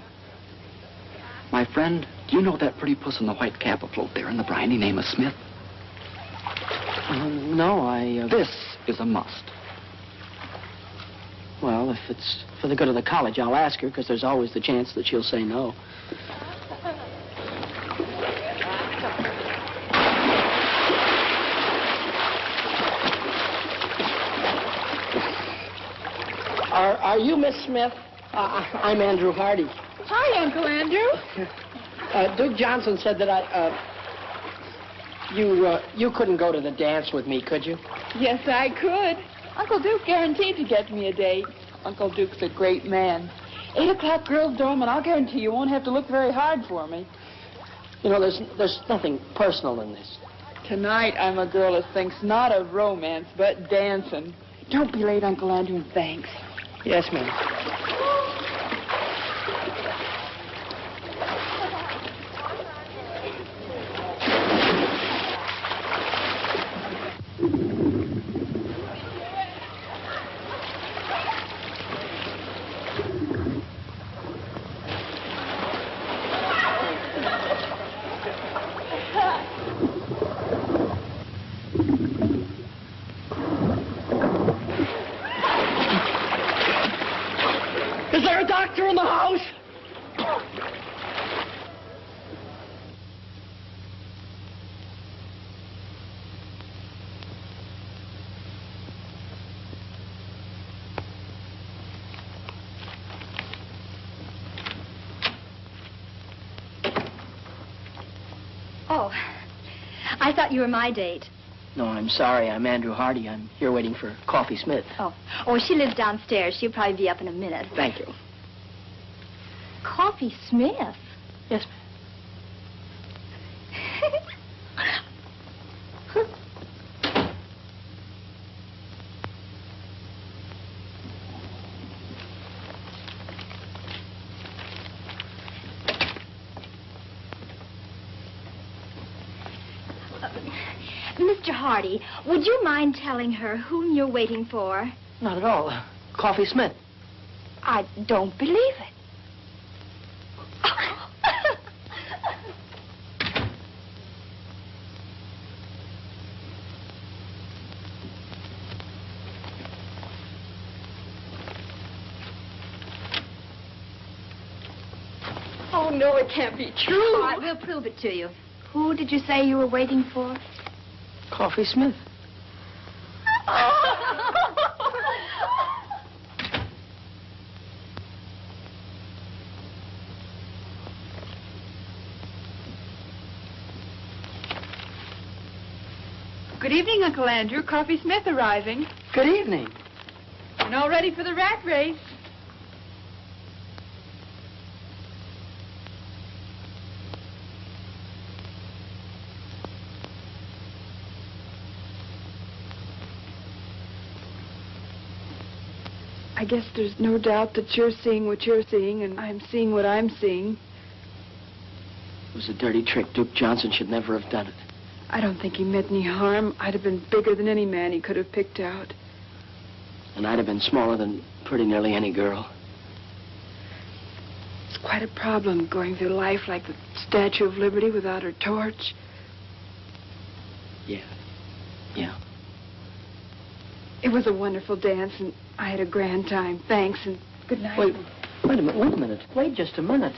My friend, do you know that pretty puss in the white cap afloat there in the briny name of Smith? No, This is a must. Well, if it's for the good of the college, I'll ask her, because there's always the chance that she'll say no. Are you Miss Smith? I'm Andrew Hardy. Hi, Uncle Andrew. Duke Johnson said that you couldn't go to the dance with me, could you? Yes, I could. Uncle Duke guaranteed to get me a date. Uncle Duke's a great man. 8 o'clock girls' dorm, and I'll guarantee you won't have to look very hard for me. You know, there's nothing personal in this. Tonight, I'm a girl that thinks not of romance, but dancing. Don't be late, Uncle Andrew, and thanks. Yes, ma'am. Oh, I thought you were my date. No, I'm sorry. I'm Andrew Hardy. I'm here waiting for Coffee Smith. Oh, she lives downstairs. She'll probably be up in a minute. Thank you. Coffee Smith? Yes, Mr. Hardy, would you mind telling her whom you're waiting for? not at all. Coffee Smith. I don't believe it. Oh, no, it can't be true. All right, we'll prove it to you. Who did you say you were waiting for? Coffee Smith. Good evening, Uncle Andrew. Coffee Smith arriving. Good evening. And all ready for the rat race. I guess there's no doubt that you're seeing what you're seeing, and I'm seeing what I'm seeing. It was a dirty trick. Duke Johnson should never have done it. I don't think he meant any harm. I'd have been bigger than any man he could have picked out. And I'd have been smaller than pretty nearly any girl. It's quite a problem going through life like the Statue of Liberty without her torch. Yeah. Yeah. It was a wonderful dance, and I had a grand time. Thanks, and good night. Wait a minute. Wait just a minute.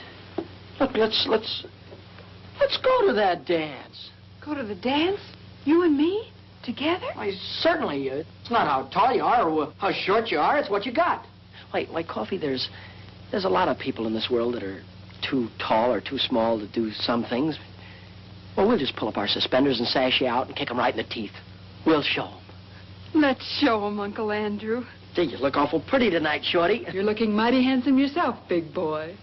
Look, let's go to that dance. Go to the dance? You and me? Together? Why, certainly. It's not how tall you are or how short you are. It's what you got. Why, Coffee, there's a lot of people in this world that are too tall or too small to do some things. Well, we'll just pull up our suspenders and sash you out and kick them right in the teeth. We'll show them. Let's show 'em, Uncle Andrew. Gee, you look awful pretty tonight, Shorty. You're looking mighty handsome yourself, big boy.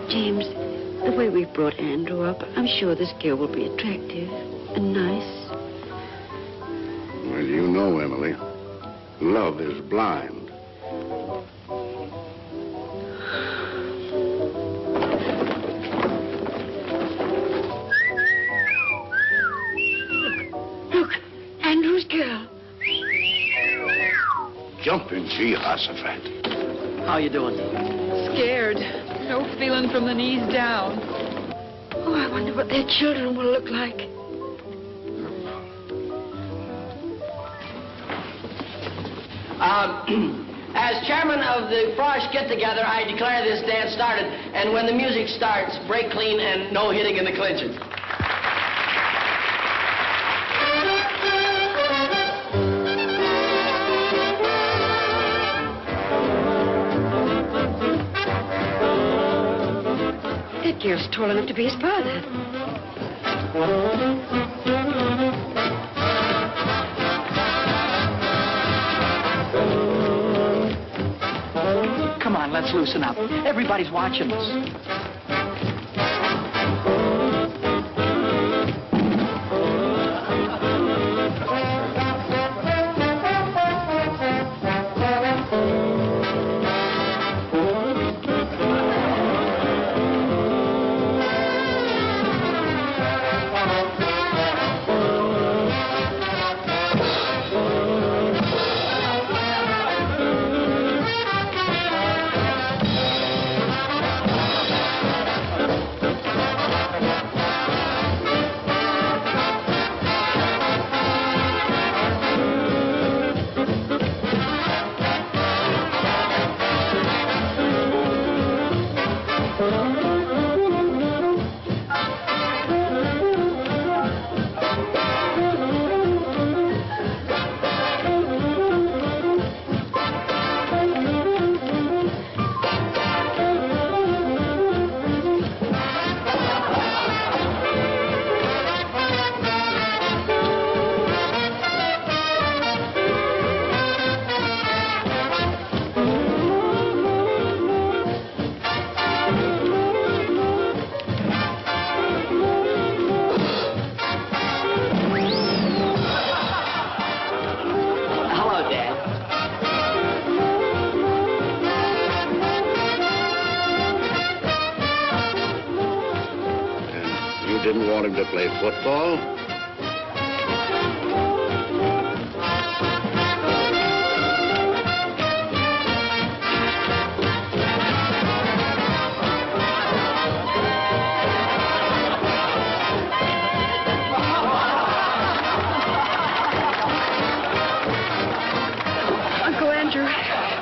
James, the way we've brought Andrew up, I'm sure this girl will be attractive and nice. Well, you know, Emily, love is blind. Look, Andrew's girl. Jumping Jehoshaphat. How you doing? Scared. No feeling from the knees down. Oh, I wonder what their children will look like. As chairman of the Frosh get-together, I declare this dance started. And when the music starts, break clean and no hitting in the clinches. That girl's tall enough to be his father. Come on, let's loosen up. Everybody's watching us. time to play football. Uncle Andrew,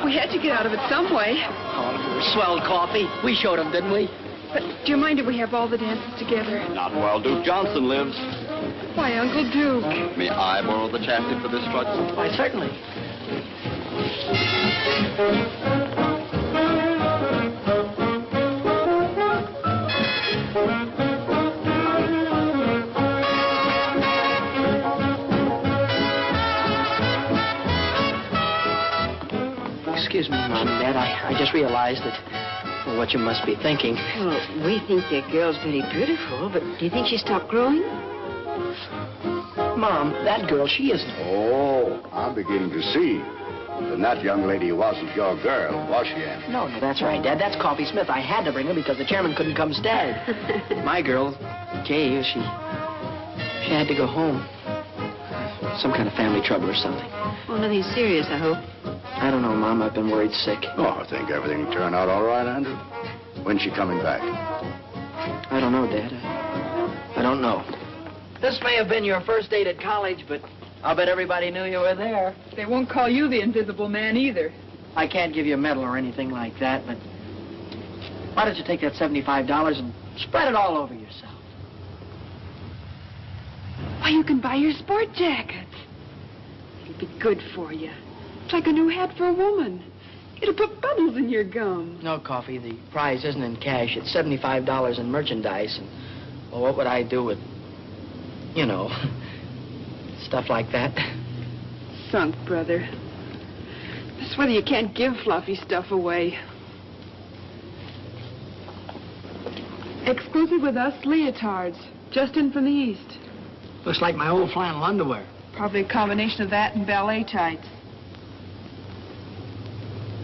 we had to get out of it some way. Oh, you were swell, Coffee. We showed him, didn't we? But do you mind if we have all the dances together? Not while Duke Johnson lives. Why, Uncle Duke? May I borrow the chassis for this truck? Why, certainly. Excuse me, Mom and Dad. I just realized that what you must be thinking. Well, we think your girl's very beautiful, but do you think she stopped growing? Mom, that girl, she isn't. Oh, I'm beginning to see. Then that young lady wasn't your girl, was she, Andy? No, that's right, Dad. That's Coffee Smith. I had to bring her because the chairman couldn't come stay. My girl, Kay, she had to go home. Some kind of family trouble or something. Oh, nothing serious, I hope. I don't know, Mom. I've been worried sick. Oh, I think everything will turn out all right, Andrew. When's she coming back? I don't know, Dad. I don't know. This may have been your first date at college, but I'll bet everybody knew you were there. They won't call you the Invisible Man either. I can't give you a medal or anything like that, but why don't you take that $75 and spread it all over yourself? Why, you can buy your sport jackets. It'll be good for you. It's like a new hat for a woman. It'll put bubbles in your gum. No, Coffee. The prize isn't in cash. It's $75 in merchandise. And, well, what would I do with, you know, stuff like that? Sunk, brother. That's whether you can't give fluffy stuff away. Exclusive with us, leotards. Just in from the east. Looks like my old flannel underwear. Probably a combination of that and ballet tights.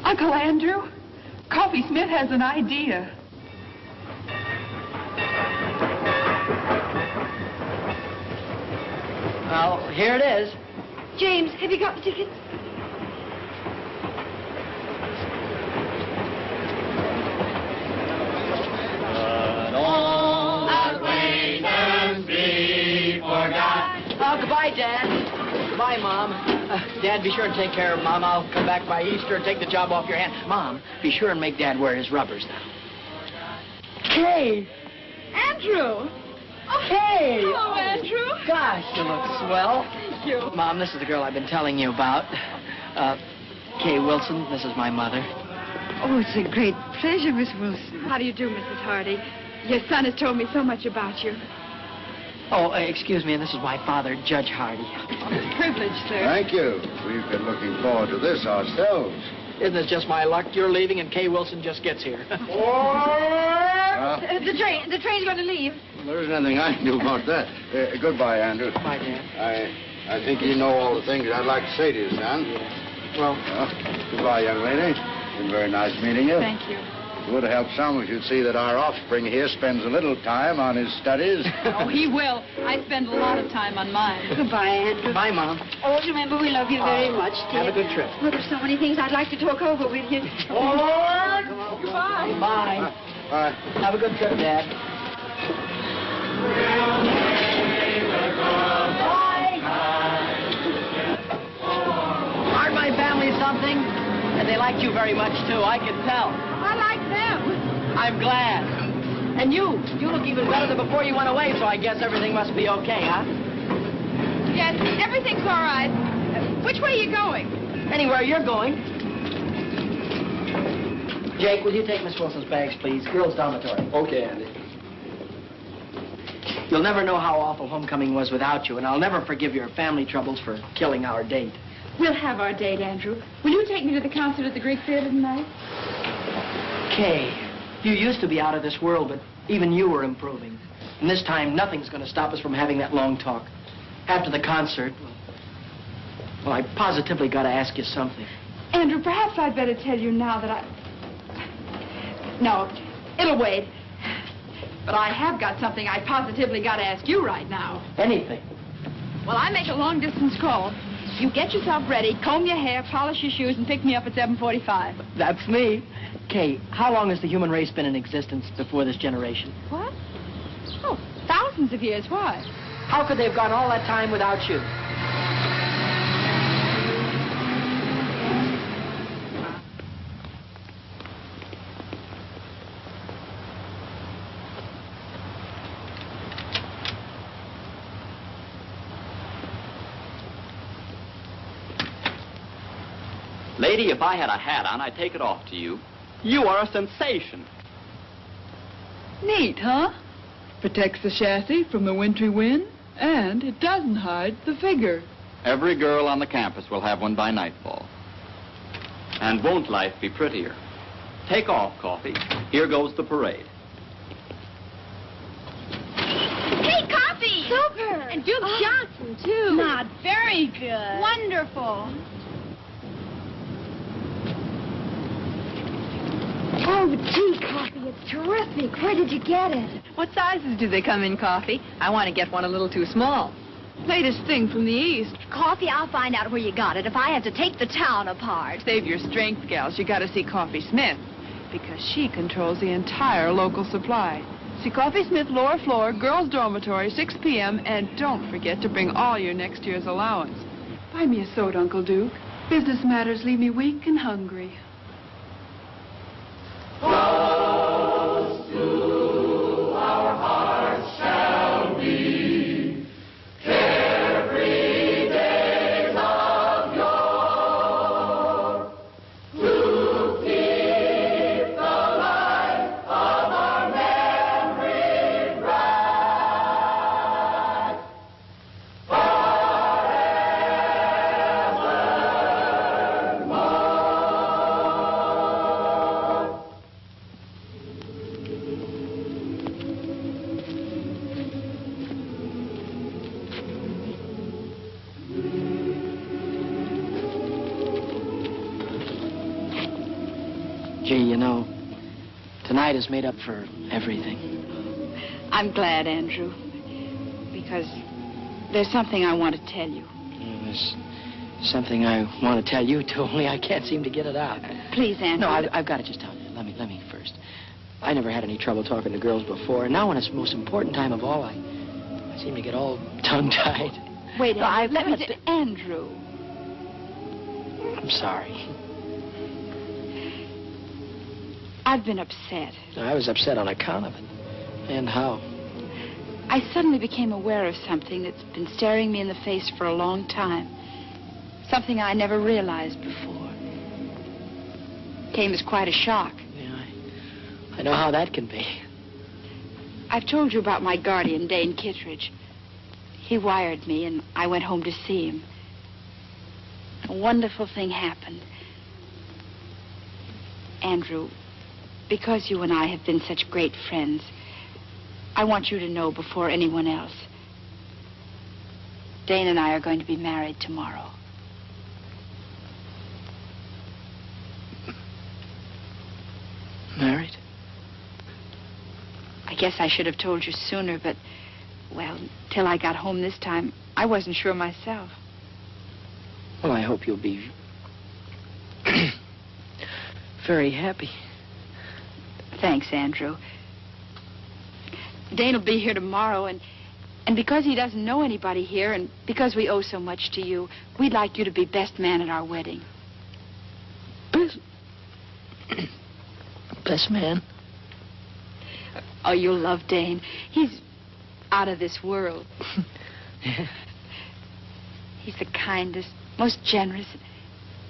Uncle Andrew, Coffee Smith has an idea. Well, here it is. James, have you got the tickets? Oh, goodbye, Dad. Goodbye, Mom. Dad, be sure and take care of Mom. I'll come back by Easter and take the job off your hand. Mom, be sure and make Dad wear his rubbers now. Kay! Andrew! Kay! Hello, Andrew. Gosh, you look swell. Thank you. Mom, this is the girl I've been telling you about. Kay Wilson. This is my mother. Oh, it's a great pleasure, Miss Wilson. How do you do, Mrs. Hardy? Your son has told me so much about you. Oh, excuse me, and this is my father, Judge Hardy. It's a privilege, sir. Thank you. We've been looking forward to this ourselves. Isn't this just my luck? You're leaving and Kay Wilson just gets here. The train's going to leave. Well, there isn't anything I can do about that. Goodbye, Andrew. Bye, Dad. I think you know all the things I'd like to say to you, son. Well, goodbye, young lady. Been very nice meeting you. Thank you. It would help some if you'd see that our offspring here spends a little time on his studies. Oh, he will. I spend a lot of time on mine. Goodbye, Andrew. Bye, Mom. Always remember we love you very much, dear. Have a good trip. Well, there's so many things I'd like to talk over with you. Goodbye. Bye. Bye. Have a good trip, Dad. Bye. Aren't my family something? And they liked you very much, too. I can tell. I like them. I'm glad. And you look even better than before you went away, so I guess everything must be okay, huh? Yes, everything's all right. Which way are you going? Anywhere you're going. Jake, will you take Miss Wilson's bags, please? Girls' dormitory. Okay, Andy. You'll never know how awful homecoming was without you, and I'll never forgive your family troubles for killing our date. We'll have our date, Andrew. Will you take me to the concert at the Greek Theater tonight? Kay, you used to be out of this world, but even you were improving. And this time, nothing's going to stop us from having that long talk. After the concert, well, I positively got to ask you something. Andrew, perhaps I'd better tell you now that No, it'll wait. But I have got something I positively got to ask you right now. Anything. Well, I make a long-distance call. You get yourself ready, comb your hair, polish your shoes, and pick me up at 7:45. That's me. Kay, how long has the human race been in existence before this generation? What? Oh, thousands of years. Why? How could they have gone all that time without you? Lady, if I had a hat on, I'd take it off to you. You are a sensation. Neat, huh? Protects the chassis from the wintry wind, and it doesn't hide the figure. Every girl on the campus will have one by nightfall. And won't life be prettier? Take off, Coffee. Here goes the parade. Hey, Coffee! Super! And Duke Johnson, too. Not very good. Wonderful. Oh, gee, Coffee, it's terrific. Where did you get it? What sizes do they come in, Coffee? I want to get one a little too small. Latest thing from the East. Coffee, I'll find out where you got it if I have to take the town apart. Save your strength, gals. You got to see Coffee Smith, because she controls the entire local supply. See Coffee Smith, lower floor, girls' dormitory, 6 p.m., and don't forget to bring all your next year's allowance. Buy me a soda, Uncle Duke. Business matters leave me weak and hungry. Close to our hearts shall be carefree days of yore, to keep the light of our memory bright forevermore. Gee, you know, tonight is made up for everything. I'm glad, Andrew, because there's something I want to tell you. There's something I want to tell you, too, only I can't seem to get it out. Please, Andrew. No, I've got to just tell you. Let me first. I never had any trouble talking to girls before, and now when it's the most important time of all, I seem to get all tongue-tied. Wait, No, Andrew, I've let me... got to- Andrew. I'm sorry. I've been upset. I was upset on account of it. And how? I suddenly became aware of something that's been staring me in the face for a long time. Something I never realized before. Came as quite a shock. Yeah, I know how that can be. I've told you about my guardian, Dane Kittredge. He wired me, and I went home to see him. A wonderful thing happened. Andrew, because you and I have been such great friends, I want you to know before anyone else. Dane and I are going to be married tomorrow. Married? I guess I should have told you sooner, but, well, till I got home this time, I wasn't sure myself. Well, I hope you'll be very happy. Thanks, Andrew. Dane will be here tomorrow, and because he doesn't know anybody here, and because we owe so much to you, we'd like you to be best man at our wedding. Best man? Oh, you'll love Dane. He's out of this world. He's the kindest, most generous,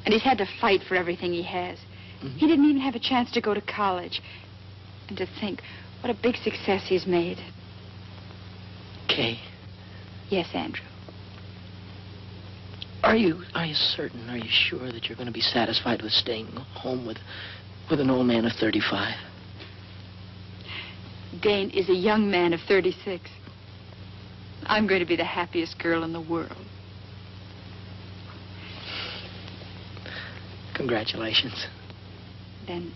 and he's had to fight for everything he has. He didn't even have a chance to go to college. And to think what a big success he's made. Kay. Yes, Andrew. Are you certain, are you sure that you're going to be satisfied with staying home with an old man of 35? Dane is a young man of 36. I'm going to be the happiest girl in the world. Congratulations. Then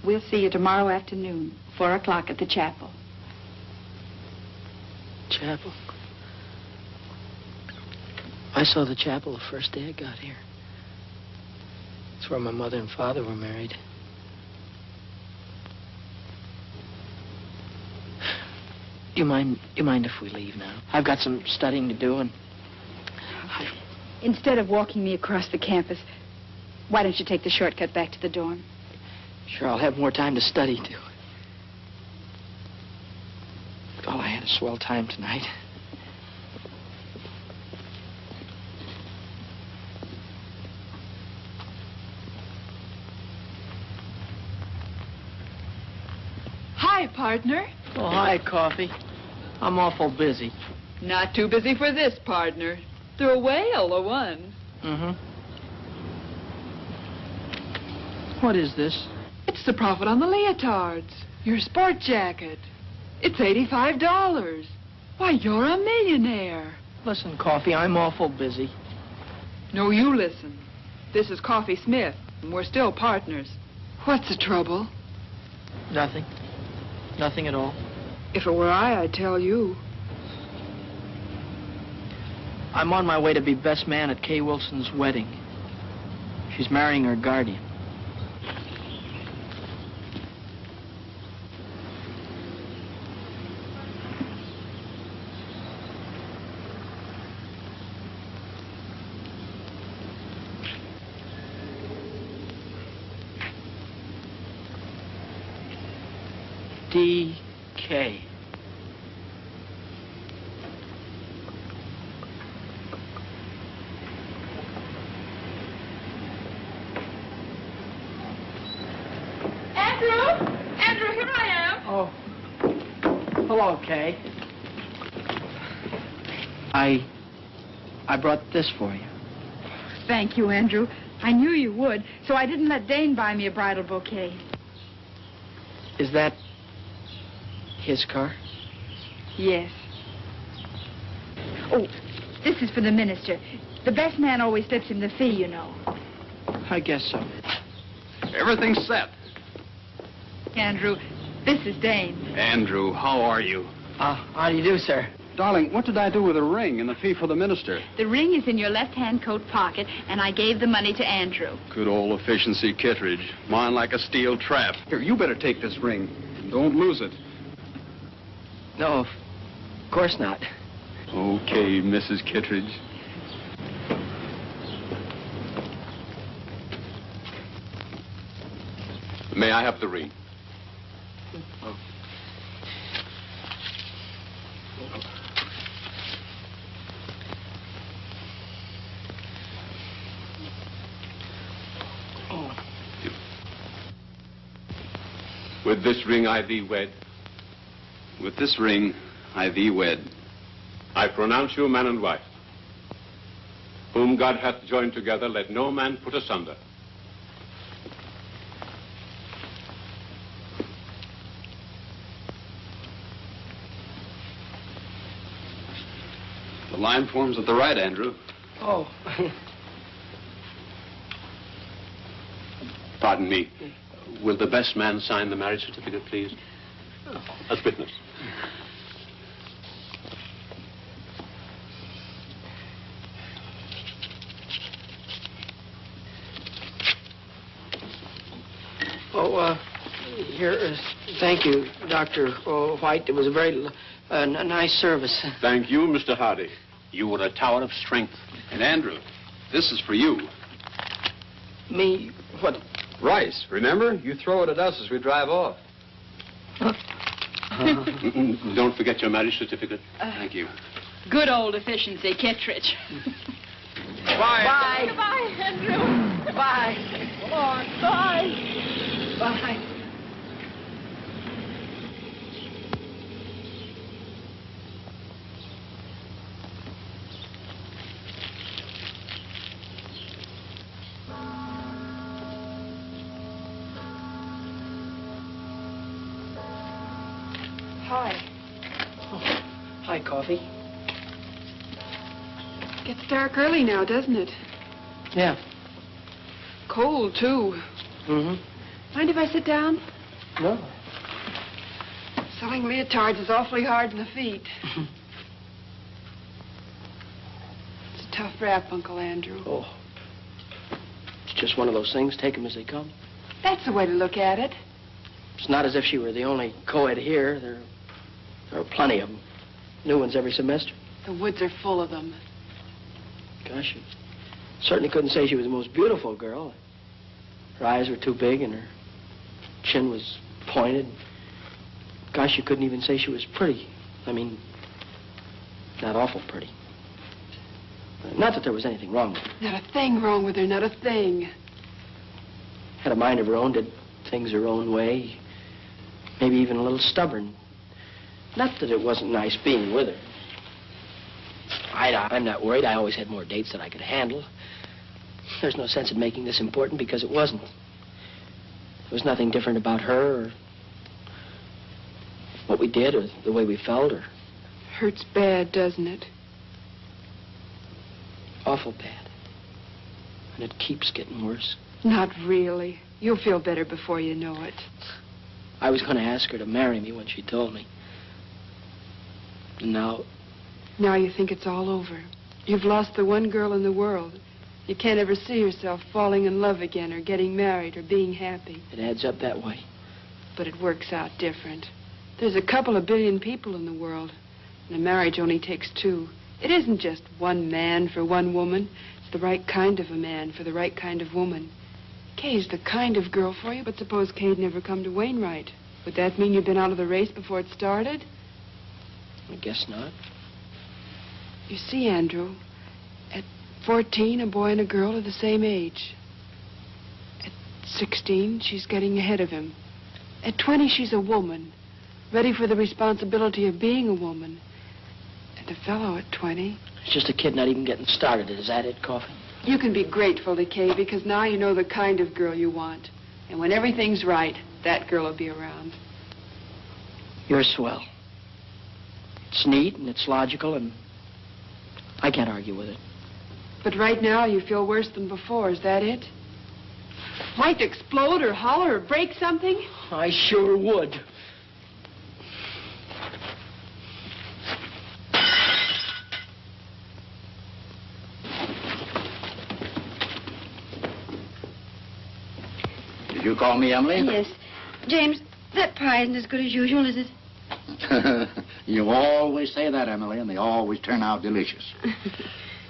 we'll see you tomorrow afternoon, 4 o'clock at the chapel. chapel. I saw the chapel the first day I got here. It's where my mother and father were married. You mind if we leave now? I've got some studying to do, and Instead of walking me across the campus, why don't you take the shortcut back to the dorm? sure I'll have more time to study, too. Oh, I had a swell time tonight. Hi, partner. Oh, hi, Coffee. I'm awful busy. Not too busy for this, partner. They're a whale, a one. Mm-hmm. What is this? It's the profit on the leotards. Your sport jacket. It's $85. Why, you're a millionaire. Listen, Coffee, I'm awful busy. No, you listen. This is Coffee Smith, and we're still partners. What's the trouble? Nothing. Nothing at all. If it were I'd tell you. I'm on my way to be best man at Kay Wilson's wedding. She's marrying her guardian. D.K. Andrew, here I am. Oh. Hello, Kay. I brought this for you. Thank you, Andrew. I knew you would, so I didn't let Dane buy me a bridal bouquet. Is that his car? Yes. Oh, this is for the minister. The best man always slips him the fee, you know. I guess so. Everything's set. Andrew, this is Dane. Andrew, how are you? How do you do, sir? Darling, what did I do with the ring and the fee for the minister? The ring is in your left-hand coat pocket, and I gave the money to Andrew. Good old efficiency Kittredge. Mine like a steel trap. Here, you better take this ring. Don't lose it. No, of course not. Okay, Mrs. Kittredge. May I have the ring? With this ring I thee wed. With this ring I thee wed. I pronounce you man and wife. Whom God hath joined together, let no man put asunder. The line forms at the right, Andrew. Oh. Pardon me. Will the best man sign the marriage certificate, please? As witness. Here is... Thank you, Dr. White. It was a very nice service. Thank you, Mr. Hardy. You were a tower of strength. And Andrew, this is for you. Me? What? Rice, remember? You throw it at us as we drive off. Don't forget your marriage certificate. Thank you. Good old efficiency, Kittredge. Bye. Bye. Goodbye, Andrew. Bye. Come on. Bye. Bye. Hi. Oh, hi, Coffee. Gets dark early now, doesn't it? Yeah. Cold, too. Mm-hmm. Mind if I sit down? No. Selling leotards is awfully hard on the feet. tough rap, Uncle Andrew. Oh. It's just one of those things. Take them as they come. That's the way to look at it. It's not as if she were the only co-ed here. There are plenty of them. New ones every semester. The woods are full of them. Gosh, you certainly couldn't say she was the most beautiful girl. Her eyes were too big and her chin was pointed. Gosh, you couldn't even say she was pretty. I mean, not awful pretty. Not that there was anything wrong with her. Not a thing wrong with her, not a thing. Had a mind of her own, did things her own way. Maybe even a little stubborn. Not that it wasn't nice being with her. I'm not worried. I always had more dates than I could handle. There's no sense in making this important because it wasn't. There was nothing different about her or what we did or the way we felt or... Hurts bad, doesn't it? Awful bad. And it keeps getting worse. Not really. You'll feel better before you know it. I was going to ask her to marry me when she told me. And now... Now you think it's all over. You've lost the one girl in the world. You can't ever see yourself falling in love again or getting married or being happy. It adds up that way. But it works out different. There's a couple of billion people in the world, and a marriage only takes two. It isn't just one man for one woman. It's the right kind of a man for the right kind of woman. Kay's the kind of girl for you, but suppose Kay'd never come to Wainwright. Would that mean you'd been out of the race before it started? I guess not. You see, Andrew, at 14, a boy and a girl are the same age. At 16, she's getting ahead of him. At 20, she's a woman, ready for the responsibility of being a woman. And a fellow at 20... It's just a kid not even getting started. Is that it, Coffee? You can be grateful to Kay because now you know the kind of girl you want. And when everything's right, that girl will be around. You're swell. It's neat and it's logical and I can't argue with it. But right now you feel worse than before. Is that it? Like to explode or holler or break something? I sure would. Did you call me, Emily? Yes. James, that pie isn't as good as usual, is it? You always say that, Emily, and they always turn out delicious.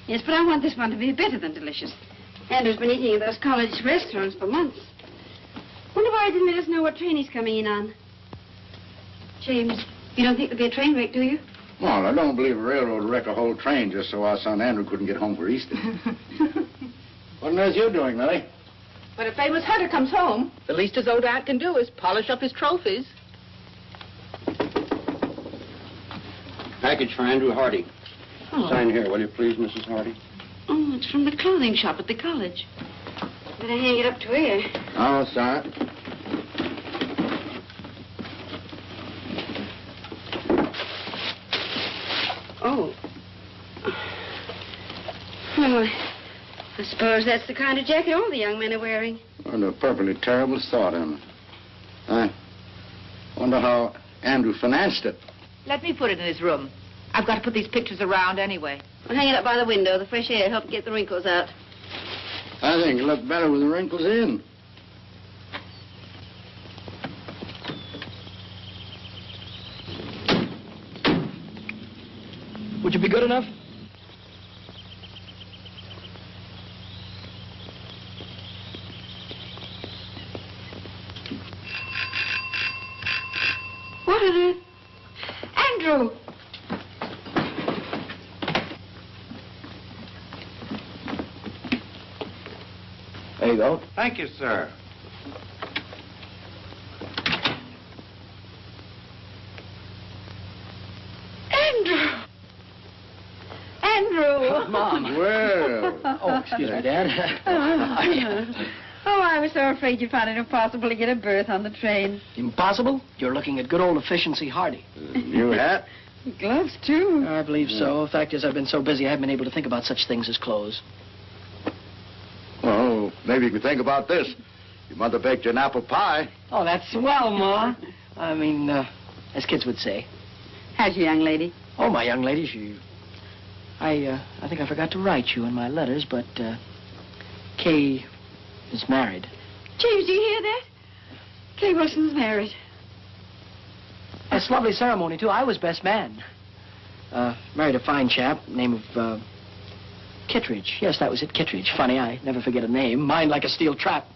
Yes, but I want this one to be better than delicious. Andrew's been eating at those college restaurants for months. Wonder why he didn't let us know what train he's coming in on. James, you don't think there'll be a train wreck, do you? Well, I don't believe a railroad wreck a whole train just so our son Andrew couldn't get home for Easter. What on earth are you doing, Millie? When a famous hunter comes home, the least his old dad can do is polish up his trophies. Package for Andrew Hardy. Oh. Sign here, will you please, Mrs. Hardy? Oh, it's from the clothing shop at the college. Better hang it up to here. Oh, sorry. Oh. Well, I suppose that's the kind of jacket all the young men are wearing. What a perfectly terrible thought, Emma. I wonder how Andrew financed it. Let me put it in his room. I've got to put these pictures around anyway. Well, hang it up by the window. The fresh air helps get the wrinkles out. I think it'll look better with the wrinkles in. Would you be good enough? What are the... Andrew! There you go. Thank you, sir. Andrew! Andrew! Mom. Well. Oh, excuse me, Dad. Oh, I was so afraid you'd find it impossible to get a berth on the train. Impossible? You're looking at good old efficiency Hardy. New hat? Gloves, too. I believe so. The fact is, I've been so busy, I haven't been able to think about such things as clothes. Well, maybe you could think about this. Your mother baked you an apple pie. Oh, that's swell, Ma. I mean, as kids would say. How's your young lady? Oh, my young lady, I think I forgot to write you in my letters, but Kay is married. James, do you hear that? Kay Wilson's married. That's a lovely ceremony, too. I was best man. Married a fine chap, name of Kittredge. Yes, that was it, Kittredge. Funny, I never forget a name. Mine like a steel trap.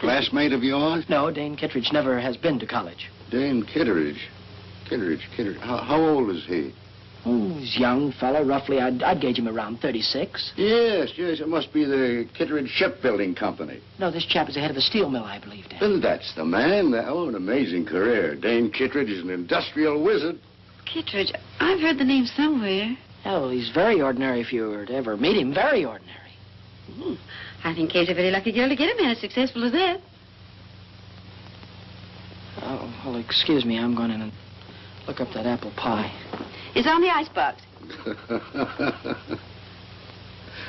Classmate of yours? No, Dane Kittredge never has been to college. Dane Kittredge. Kittredge. How old is he? Oh, he's a young fellow, roughly. I'd gauge him around 36. Yes. It must be the Kittredge Shipbuilding Company. No, this chap is the head of a steel mill, I believe, Dad. Then that's the man. Oh, an amazing career. Dane Kittredge is an industrial wizard. Kittredge, I've heard the name somewhere. Oh, he's very ordinary if you were to ever meet him. Very ordinary. I think Kay's a very lucky girl to get a man as successful as that. Oh, well, excuse me. I'm going in and look up that apple pie. It's on the icebox.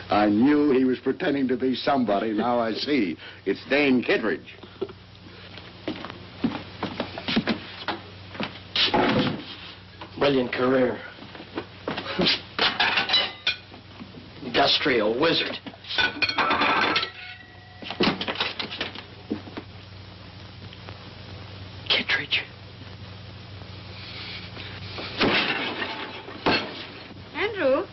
I knew he was pretending to be somebody. Now I see. It's Dane Kittredge. Brilliant career. Industrial wizard. Kittredge. Andrew?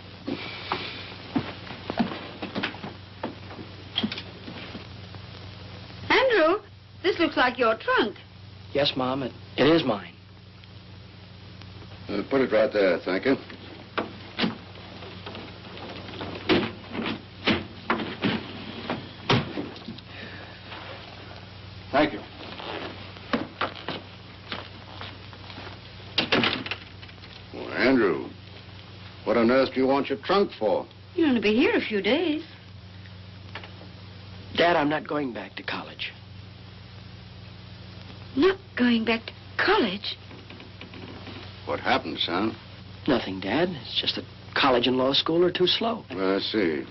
Andrew, this looks like your trunk. Yes, Mom, it is mine. Put it right there, thank you. Thank you. Well, Andrew, what on earth do you want your trunk for? You're going to be here a few days. Dad, I'm not going back to college. Not going back to college? What happened, son? Nothing, Dad. It's just that college and law school are too slow. I see.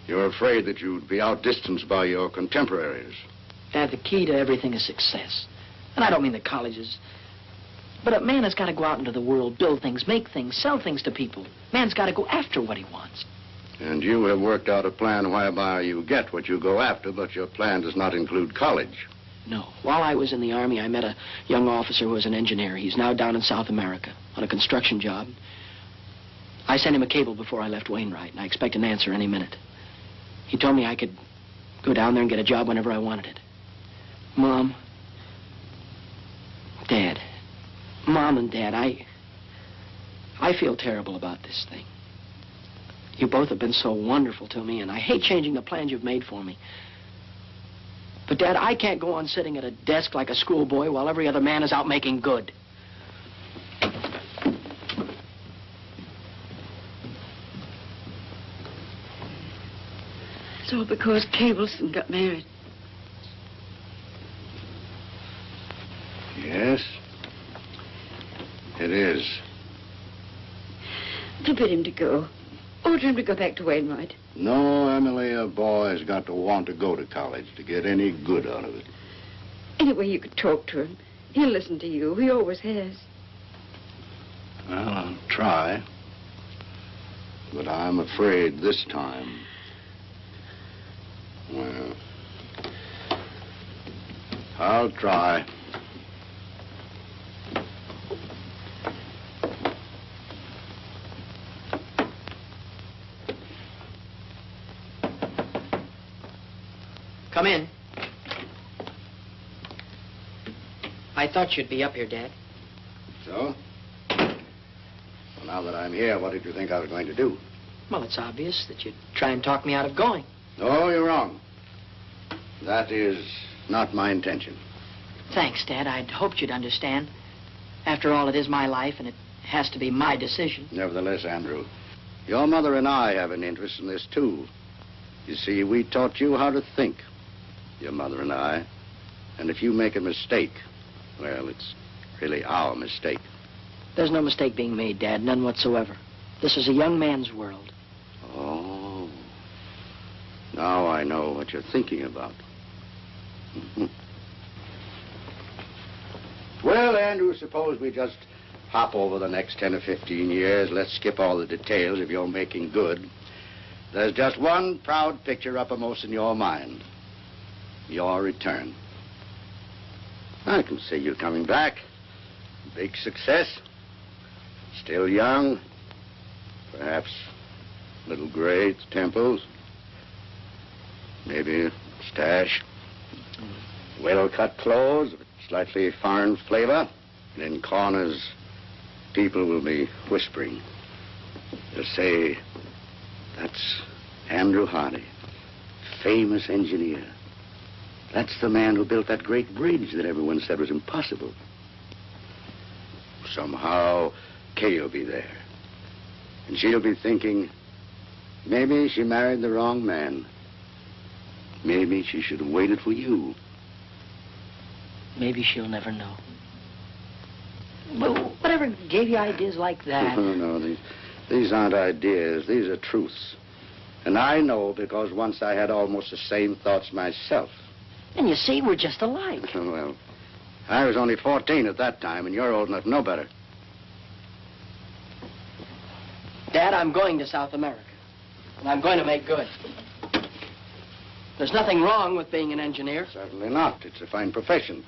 You're afraid that you'd be outdistanced by your contemporaries. Dad, the key to everything is success. And I don't mean the colleges. But a man has got to go out into the world, build things, make things, sell things to people. Man's got to go after what he wants. And you have worked out a plan whereby you get what you go after, but your plan does not include college. No. While I was in the Army, I met a young officer who was an engineer. He's now down in South America on a construction job. I sent him a cable before I left Wainwright, and I expect an answer any minute. He told me I could go down there and get a job whenever I wanted it. Mom, Dad, Mom and Dad, I feel terrible about this thing. You both have been so wonderful to me, and I hate changing the plans you've made for me. But, Dad, I can't go on sitting at a desk like a schoolboy while every other man is out making good. It's all because Kay Wilson got married. Yes, it is. Forbid him to go. Order him to go back to Wainwright. No, Emily, a boy's got to want to go to college to get any good out of it. Anyway, you could talk to him. He'll listen to you. He always has. Well, I'll try. But I'm afraid this time... Well, I'll try. Come in. I thought you'd be up here, Dad. So? Well, now that I'm here, what did you think I was going to do? Well, it's obvious that you'd try and talk me out of going. No, you're wrong. That is not my intention. Thanks, Dad. I'd hoped you'd understand. After all, it is my life, and it has to be my decision. Nevertheless, Andrew, your mother and I have an interest in this, too. You see, we taught you how to think, your mother and I. And if you make a mistake, well, it's really our mistake. There's no mistake being made, Dad, none whatsoever. This is a young man's world. Oh. Now I know what you're thinking about. Well, Andrew, suppose we just hop over the next 10 or 15 years. Let's skip all the details if you're making good. There's just one proud picture uppermost in your mind. Your return. I can see you coming back. Big success. Still young. Perhaps a little gray at the temples. Maybe a stash. Well-cut clothes, slightly foreign flavor. And in corners, people will be whispering. They'll say, that's Andrew Hardy, famous engineer. That's the man who built that great bridge that everyone said was impossible. Somehow, Kay will be there. And she'll be thinking, maybe she married the wrong man. Maybe she should have waited for you. Maybe she'll never know. But whatever gave you ideas like that? No, these aren't ideas. These are truths. And I know because once I had almost the same thoughts myself. And you see, we're just alike. Well, I was only 14 at that time, and you're old enough to know better. Dad, I'm going to South America. And I'm going to make good. There's nothing wrong with being an engineer. Certainly not. It's a fine profession.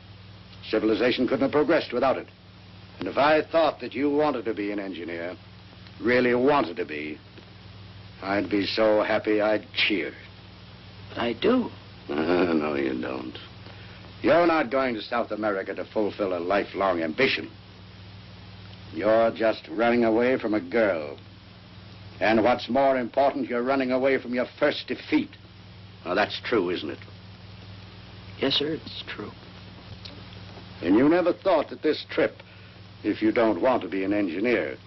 Civilization couldn't have progressed without it. And if I thought that you wanted to be an engineer, really wanted to be, I'd be so happy I'd cheer. But I do. No, you don't. You're not going to South America to fulfill a lifelong ambition. You're just running away from a girl. And what's more important, you're running away from your first defeat. Now, that's true, isn't it? Yes, sir, it's true. And you never thought that this trip, if you don't want to be an engineer,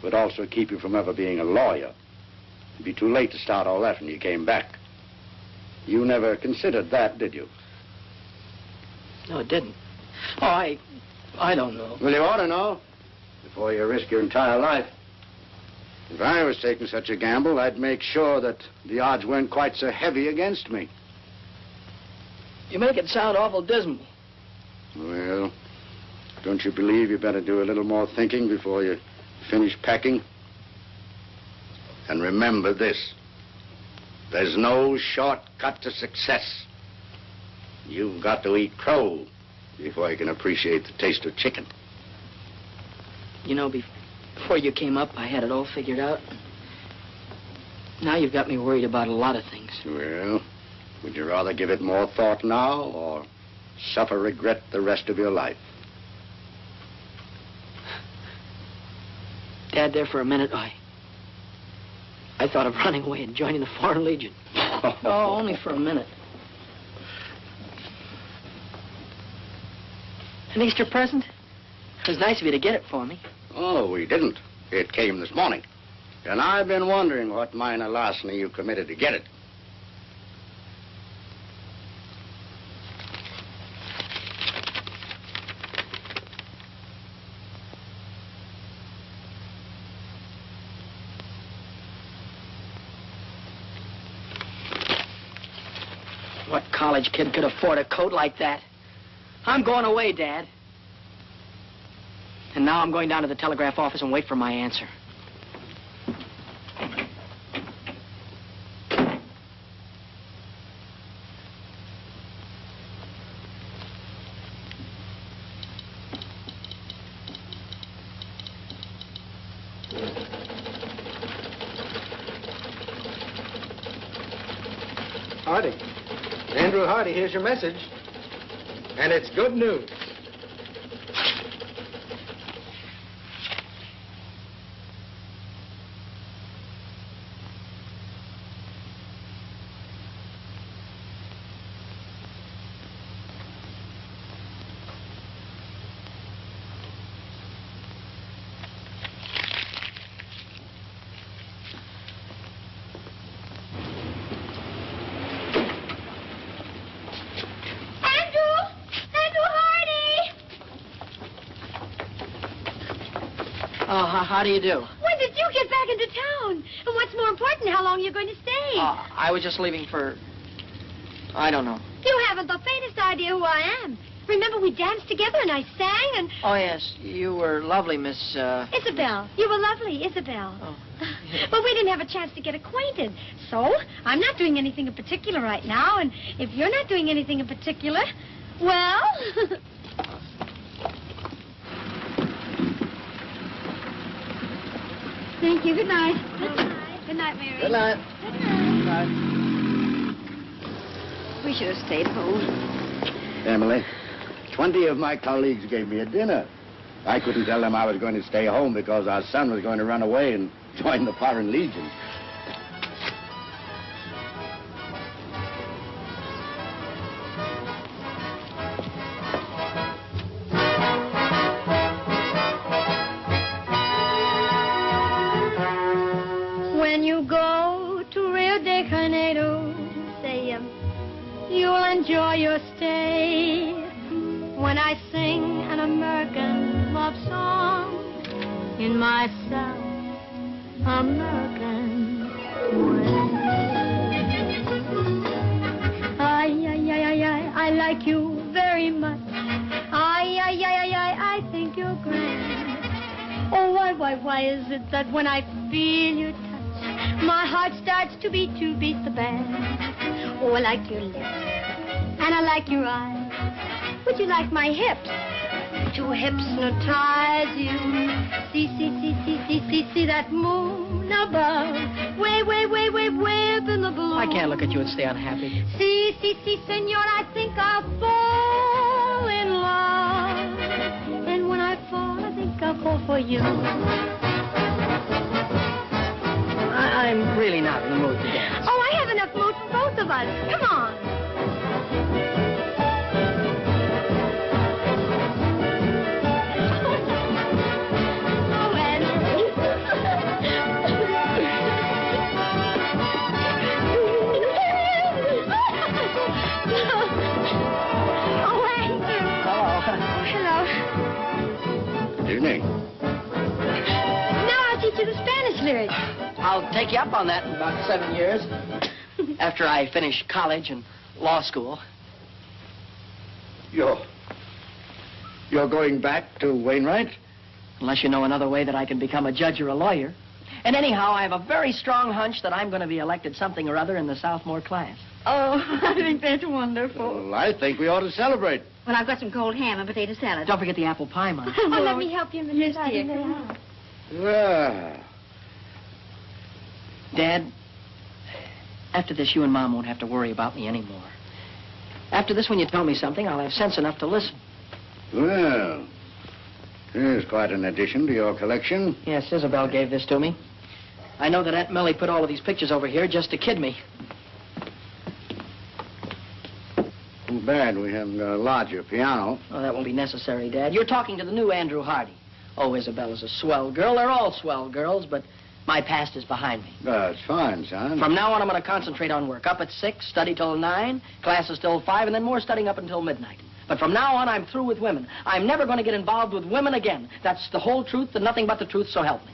would also keep you from ever being a lawyer. It'd be too late to start all that when you came back. You never considered that, did you? No, it didn't. Oh, I don't know. Well, you ought to know before you risk your entire life. If I was taking such a gamble, I'd make sure that the odds weren't quite so heavy against me. You make it sound awful dismal. Well, don't you believe you better do a little more thinking before you finish packing? And remember this. There's no shortcut to success. You've got to eat crow before you can appreciate the taste of chicken. You know, before you came up, I had it all figured out. Now you've got me worried about a lot of things. Well, would you rather give it more thought now or suffer regret the rest of your life? Dad, there for a minute, I thought of running away and joining the Foreign Legion. Oh, only for a minute. An Easter present? It was nice of you to get it for me. Oh, we didn't. It came this morning. And I've been wondering what minor larceny you committed to get it. What college kid could afford a coat like that? I'm going away, Dad. And now I'm going down to the telegraph office and wait for my answer. Hardy. Andrew Hardy, here's your message. And it's good news. How do you do? When did you get back into town? And what's more important, how long are you going to stay? I was just leaving for... I don't know. You haven't the faintest idea who I am. Remember we danced together and I sang and... Oh, yes. You were lovely, Miss, Isabel. You were lovely, Isabel. Oh. But we didn't have a chance to get acquainted. So, I'm not doing anything in particular right now, and if you're not doing anything in particular, well... Thank you. Good night. Good night. Good night, Mary. Good night. Good night. We should have stayed home. Emily, 20 of my colleagues gave me a dinner. I couldn't tell them I was going to stay home because our son was going to run away and join the Foreign Legion. When you go to Rio de Janeiro, say you'll enjoy your stay. When I sing an American love song in my South American way. I like you very much. I think you're grand. Oh, why is it that when I feel your touch, my heart starts to beat the band? Oh, I like your lips, and I like your eyes. Would you like my hips to hypnotize you? See that moon above, way up in the blue. I can't look at you and stay unhappy. See, senor, I think I'll fall in love. And when I fall, I think I'll fall for you. I'm really not in the mood to dance. Oh, I have enough mood for both of us. Come on. Evening. Now I'll teach you the Spanish lyrics. I'll take you up on that in about 7 years. After I finish college and law school. You're going back to Wainwright? Unless you know another way that I can become a judge or a lawyer. And anyhow, I have a very strong hunch that I'm going to be elected something or other in the sophomore class. Oh, I think that's wonderful. Well, I think we ought to celebrate. Well, I've got some cold ham and potato salad. Don't forget the apple pie, Mom. Oh, let me help you, Mrs. Yes, dear. Eisenhower. Well, Dad, after this, you and Mom won't have to worry about me anymore. After this, when you tell me something, I'll have sense enough to listen. well, here's quite an addition to your collection. Yes, Isabel gave this to me. I know that Aunt Millie put all of these pictures over here just to kid me. Too bad we haven't a larger piano. Oh, that won't be necessary, Dad. You're talking to the new Andrew Hardy. Oh, Isabella's a swell girl. They're all swell girls, but my past is behind me. That's fine, son. From now on, I'm going to concentrate on work. Up at 6, study till 9, classes till 5, and then more studying up until midnight. But from now on, I'm through with women. I'm never going to get involved with women again. That's the whole truth and nothing but the truth, so help me.